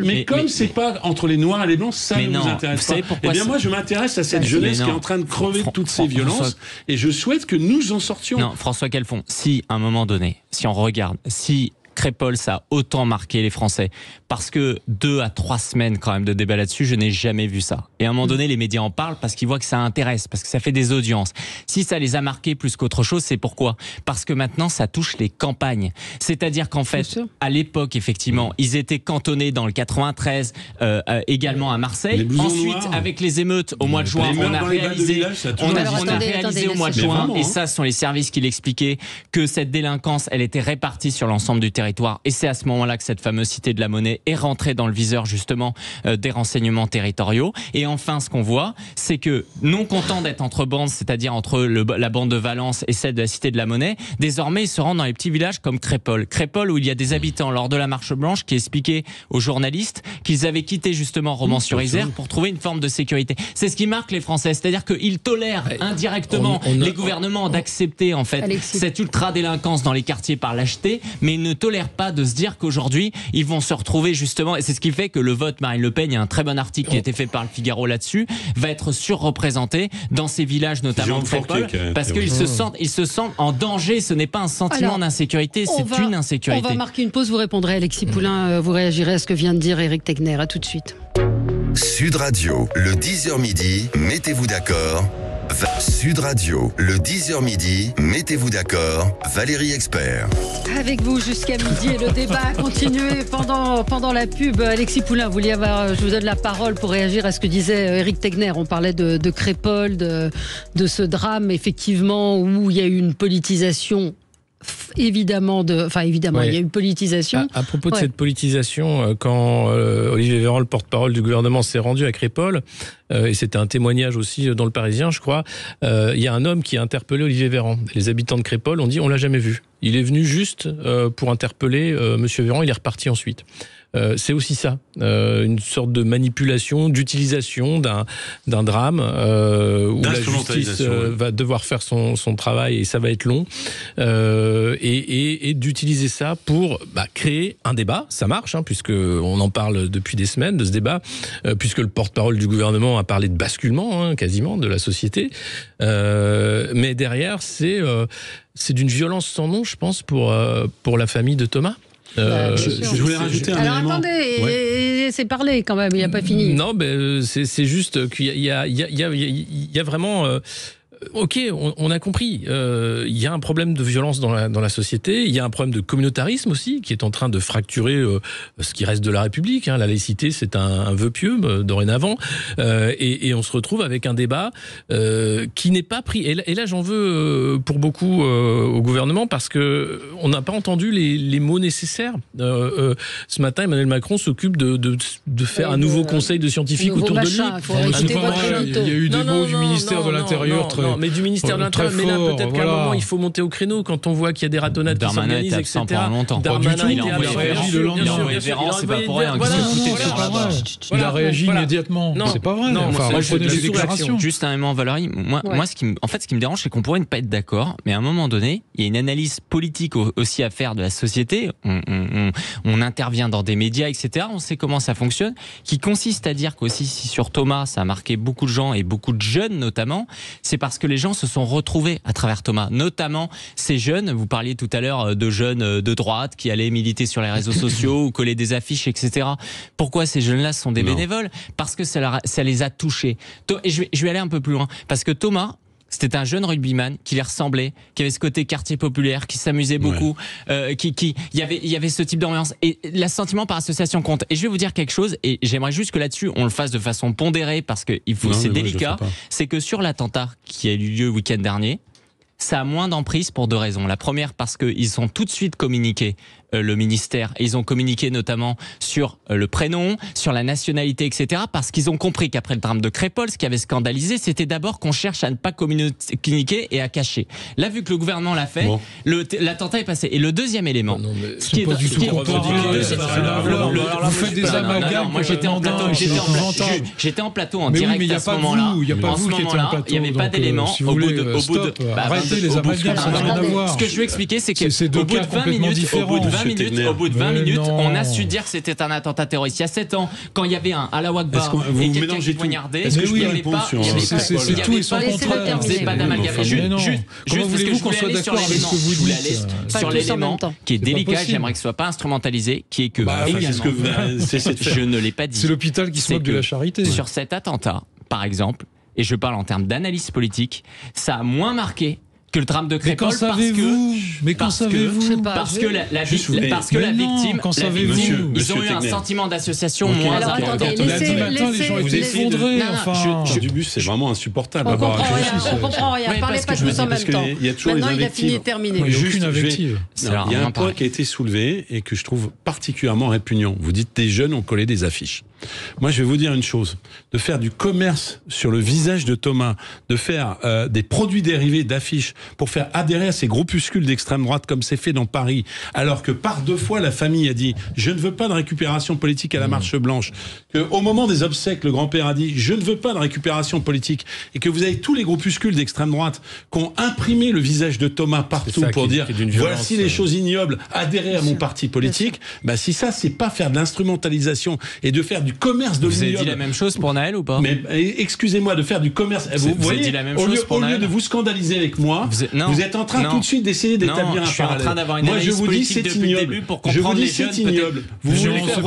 Mais comme c'est pas entre les noirs et les blancs, ça ne vous intéresse pas. Eh bien moi, je m'intéresse à cette jeunesse qui est en train de crever de toutes ces violences et je souhaite que nous en sortions. Non, François Calfon, si à un moment donné, si on regarde, si Crépol, ça a autant marqué les Français. Parce que 2 à 3 semaines quand même de débat là-dessus, je n'ai jamais vu ça. Et à un moment donné, les médias en parlent parce qu'ils voient que ça intéresse, parce que ça fait des audiences. Si ça les a marqués plus qu'autre chose, c'est pourquoi? Parce que maintenant, ça touche les campagnes. C'est-à-dire qu'en fait, à l'époque, effectivement, ils étaient cantonnés dans le 93, également à Marseille. Ensuite, avec les émeutes au mois de juin, on a réalisé au mois de juin, et ça, ce sont les services qui l'expliquaient, que cette délinquance, elle était répartie sur l'ensemble du territoire. Et c'est à ce moment-là que cette fameuse cité de la monnaie est rentrée dans le viseur justement des renseignements territoriaux. Et enfin, ce qu'on voit, c'est que non content d'être entre bandes, c'est-à-dire entre la bande de Valence et celle de la cité de la monnaie, désormais ils se rendent dans les petits villages comme Crépol. Crépol où il y a des habitants lors de la marche blanche qui expliquaient aux journalistes qu'ils avaient quitté justement Romans-sur-Isère pour trouver une forme de sécurité. C'est ce qui marque les Français, c'est-à-dire qu'ils tolèrent indirectement les gouvernements d'accepter en fait cette ultra-délinquance dans les quartiers par lâcheté, mais ils ne tolèrent pas de se dire qu'aujourd'hui ils vont se retrouver justement, et c'est ce qui fait que le vote Marine Le Pen, il y a un très bon article qui a été fait par le Figaro là-dessus, va être surreprésenté dans ces villages notamment de Crépol, parce qu'ils se sentent en danger. Ce n'est pas un sentiment d'insécurité, c'est une insécurité. On va marquer une pause, vous répondrez Alexis Poulain, vous réagirez à ce que vient de dire Éric Tegner. À tout de suite. Sud Radio, le 10h midi, mettez-vous d'accord. Sud Radio, le 10h midi, mettez-vous d'accord, Valérie Expert. Avec vous jusqu'à midi et le débat a continué pendant la pub. Alexis Poulain, vous vouliez avoir, je vous donne la parole pour réagir à ce que disait Éric Tegner. On parlait de Crépol, de ce drame effectivement où il y a eu une politisation. Évidemment, il y a une politisation. À propos de cette politisation, quand Olivier Véran, le porte-parole du gouvernement, s'est rendu à Crépol, et c'était un témoignage aussi dans Le Parisien, je crois, il y a un homme qui a interpellé Olivier Véran. Les habitants de Crépol ont dit on l'a jamais vu. Il est venu juste pour interpeller Monsieur Véran, il est reparti ensuite. C'est aussi ça, une sorte de manipulation, d'utilisation d'un drame où la justice va devoir faire son travail et ça va être long, et d'utiliser ça pour créer un débat. Ça marche, puisque on en parle depuis des semaines de ce débat, puisque le porte-parole du gouvernement a parlé de basculement, quasiment, de la société. Mais derrière, c'est d'une violence sans nom, je pense, pour la famille de Thomas. Je voulais rajouter un élément. Alors attendez, c'est parlé quand même, il n'a pas fini. Non, c'est juste qu'il y a vraiment... Ok, on a compris. Il y a un problème de violence dans la société. Il y a un problème de communautarisme aussi qui est en train de fracturer ce qui reste de la République. La laïcité, c'est un vœu pieux dorénavant. Et on se retrouve avec un débat qui n'est pas pris. Et là, j'en veux pour beaucoup au gouvernement parce que on n'a pas entendu les mots nécessaires. Ce matin, Emmanuel Macron s'occupe de faire un nouveau conseil de scientifiques autour de lui. Il y a eu des mots du ministère de l'Intérieur très Non, mais du ministère de l'Intérieur. Mais là, peut-être qu'à un moment, il faut monter au créneau quand on voit qu'il y a des ratonnades qui s'organisent, etc. Darmanin, il a réagi le lendemain. C'est pas pour rien. Il a réagi immédiatement. C'est pas vrai. Moi, je donne des déclarations. Juste un moment, Valérie. Moi, ce qui me dérange, c'est qu'on pourrait ne pas être d'accord, mais à un moment donné, il y a une analyse politique aussi à faire de la société. On intervient dans des médias, etc. On sait comment ça fonctionne, qui consiste à dire qu'aussi, si sur Thomas, ça a marqué beaucoup de gens et beaucoup de jeunes notamment, c'est parce que les gens se sont retrouvés à travers Thomas. Notamment ces jeunes, vous parliez tout à l'heure de jeunes de droite qui allaient militer sur les réseaux sociaux ou coller des affiches, etc. Pourquoi ces jeunes-là sont des bénévoles? Parce que ça les a touchés. Et je vais aller un peu plus loin. Parce que Thomas, c'était un jeune rugbyman qui les ressemblait, qui avait ce côté quartier populaire, qui s'amusait beaucoup, il y avait ce type d'ambiance. Et l'assentiment par association compte. Et je vais vous dire quelque chose, et j'aimerais juste que là-dessus, on le fasse de façon pondérée, parce que c'est délicat. C'est que sur l'attentat qui a eu lieu le week-end dernier, ça a moins d'emprise pour 2 raisons. La première, parce qu'ils ont tout de suite communiqué, le ministère, et ils ont communiqué notamment sur le prénom, sur la nationalité, etc. Parce qu'ils ont compris qu'après le drame de Crépol, ce qui avait scandalisé, c'était d'abord qu'on cherche à ne pas communiquer et à cacher. Là, vu que le gouvernement l'a fait, l'attentat est passé. Et le deuxième élément, vous faites des amalgames. Moi, j'étais en plateau en direct à ce moment-là. En ce moment-là, il n'y avait pas d'éléments. Au bout de arrêtez les amalgames, ça n'a rien à voir. Ce que je veux expliquer, c'est qu'au bout de 20 minutes, on a su dire que c'était un attentat terroriste. Il y a 7 ans, quand il y avait un Allahu Akbar et quelqu'un qui poignardait, il n'y avait pas d'amalgame. Juste voulez-vous qu'on soit d'accord avec ce que vous dites sur l'élément qui est délicat, j'aimerais que ce soit pas instrumentalisé, qui est que je ne l'ai pas dit. C'est l'hôpital qui se moque de la charité. Sur cet attentat, par exemple, et je parle en termes d'analyse politique, ça a moins marqué que le drame de Crépol. Parce que la victime, ils ont eu un sentiment d'association moins important. Lundi matin, les gens étaient effondrés. Du bus, c'est vraiment insupportable. On comprend rien. Parlez pas tous en même temps. Maintenant, il a fini et terminé. Il y a un point qui a été soulevé et que je trouve particulièrement répugnant. Vous dites des jeunes ont collé des affiches. Moi, je vais vous dire une chose. De faire du commerce sur le visage de Thomas, de faire des produits dérivés d'affiches pour faire adhérer à ces groupuscules d'extrême droite comme c'est fait dans Paris, alors que par 2 fois la famille a dit je ne veux pas de récupération politique à la marche blanche, qu'au moment des obsèques le grand-père a dit je ne veux pas de récupération politique, et que vous avez tous les groupuscules d'extrême droite qui ont imprimé le visage de Thomas partout pour dire voici les choses ignobles, adhérez à mon parti politique. Bah si ça c'est pas faire de l'instrumentalisation et de faire du commerce de l'ignoble. Vous avez dit la même chose pour Naël ou pas? Mais excusez-moi de faire du commerce. Vous voyez, au lieu de vous scandaliser avec moi, vous êtes en train tout de suite d'essayer d'établir un parallèle. Je suis en train d'avoir une analyse politique depuis le début pour comprendre les jeunes. Vous voulez faire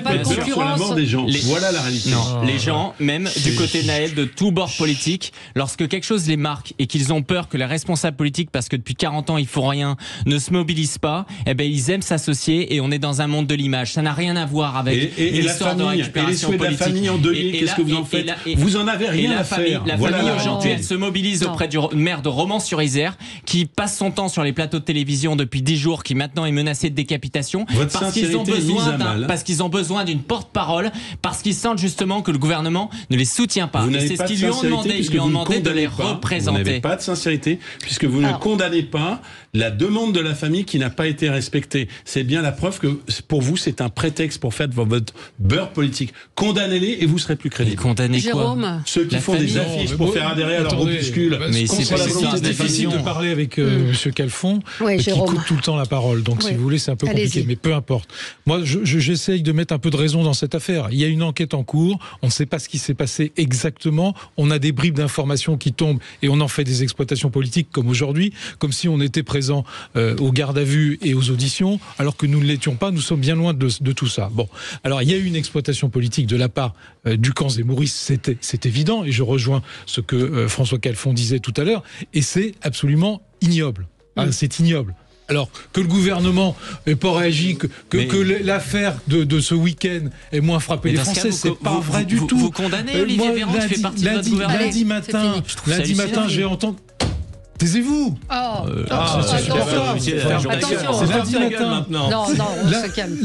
peur sur la mort des gens. Voilà la réalité. Non, les gens, même du côté de Naël, de tout bord politique, lorsque quelque chose les marque et qu'ils ont peur que les responsables politiques, parce que depuis 40 ans ils font rien, ne se mobilisent pas, eh ben ils aiment s'associer et on est dans un monde de l'image. Ça n'a rien à voir avec l'histoire de récupération politique. Et la famille endeuillée, qu'est-ce que vous en faites? Vous en avez rien à faire. La famille aujourd'hui, elle se mobilise auprès du maire de Romans-sur-Isère, qui passe son temps sur les plateaux de télévision depuis 10 jours, qui maintenant est menacé de décapitation, parce qu'ils ont besoin d'une porte-parole, parce qu'ils sentent justement que le gouvernement ne les soutient pas. Et c'est ce qu'ils lui ont demandé. Ils lui ont demandé de les représenter. Vous n'avez pas de sincérité, puisque vous ne condamnez pas la demande de la famille qui n'a pas été respectée. C'est bien la preuve que pour vous, c'est un prétexte pour faire votre beurre politique. Condamnez-les et vous serez plus crédible. Condamnez quoi? Jérôme, ceux qui font des affiches pour faire adhérer à leur groupuscule. Mais c'est difficile de parler avec M. Calfon, qui coupe tout le temps la parole. Donc, si vous voulez, c'est un peu compliqué. Mais peu importe. Moi, j'essaye de mettre un peu de raison dans cette affaire. Il y a une enquête en cours. On ne sait pas ce qui s'est passé exactement. On a des bribes d'informations qui tombent et on en fait des exploitations politiques comme aujourd'hui, comme si on était présent aux gardes à vue et aux auditions, alors que nous ne l'étions pas. Nous sommes bien loin de tout ça. Bon. Alors, il y a eu une exploitation politique de la part du camp Zemmouriste, c'est évident, et je rejoins ce que François Calfon disait tout à l'heure, et c'est absolument ignoble. C'est ignoble. Alors, que le gouvernement n'ait pas réagi, que l'affaire de ce week-end ait moins frappé les Français, c'est pas vrai du tout. Vous condamnez Olivier Véran qui fait partie de votre gouvernement? Lundi matin, j'ai entendu... Taisez-vous. Attention. C'est lundi matin. Non, on se calme.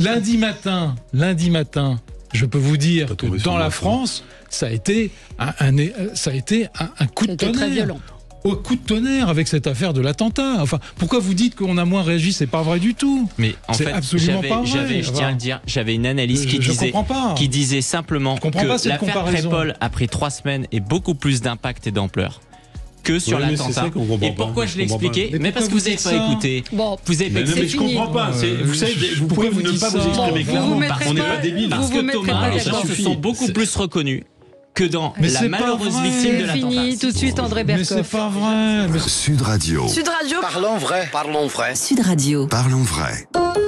Lundi matin, je peux vous dire que dans la France, ça a été un coup de tonnerre. Très violent. Au coup de tonnerre avec cette affaire de l'attentat. Enfin, pourquoi vous dites qu'on a moins réagi? C'est pas vrai du tout. Mais en fait, absolument pas vrai. Je tiens à le dire, j'avais une analyse qui disait simplement que l'affaire Crépol a pris 3 semaines et beaucoup plus d'impact et d'ampleur que sur l'attentat. Et pourquoi je l'ai expliqué? Mais parce que vous n'avez pas écouté. Bon, vous avez mais je comprends pas. Vous savez, vous pouvez ne pas vous exprimer clairement. On n'est pas débiles. Parce que Thomas et Jean se sont beaucoup plus reconnus que dans la malheureuse victime de l'attentat. Fini, tout de suite André Berkoff. Mais c'est pas vrai. Sud Radio. Sud Radio. Parlons vrai. Parlons vrai. Sud Radio. Parlons vrai.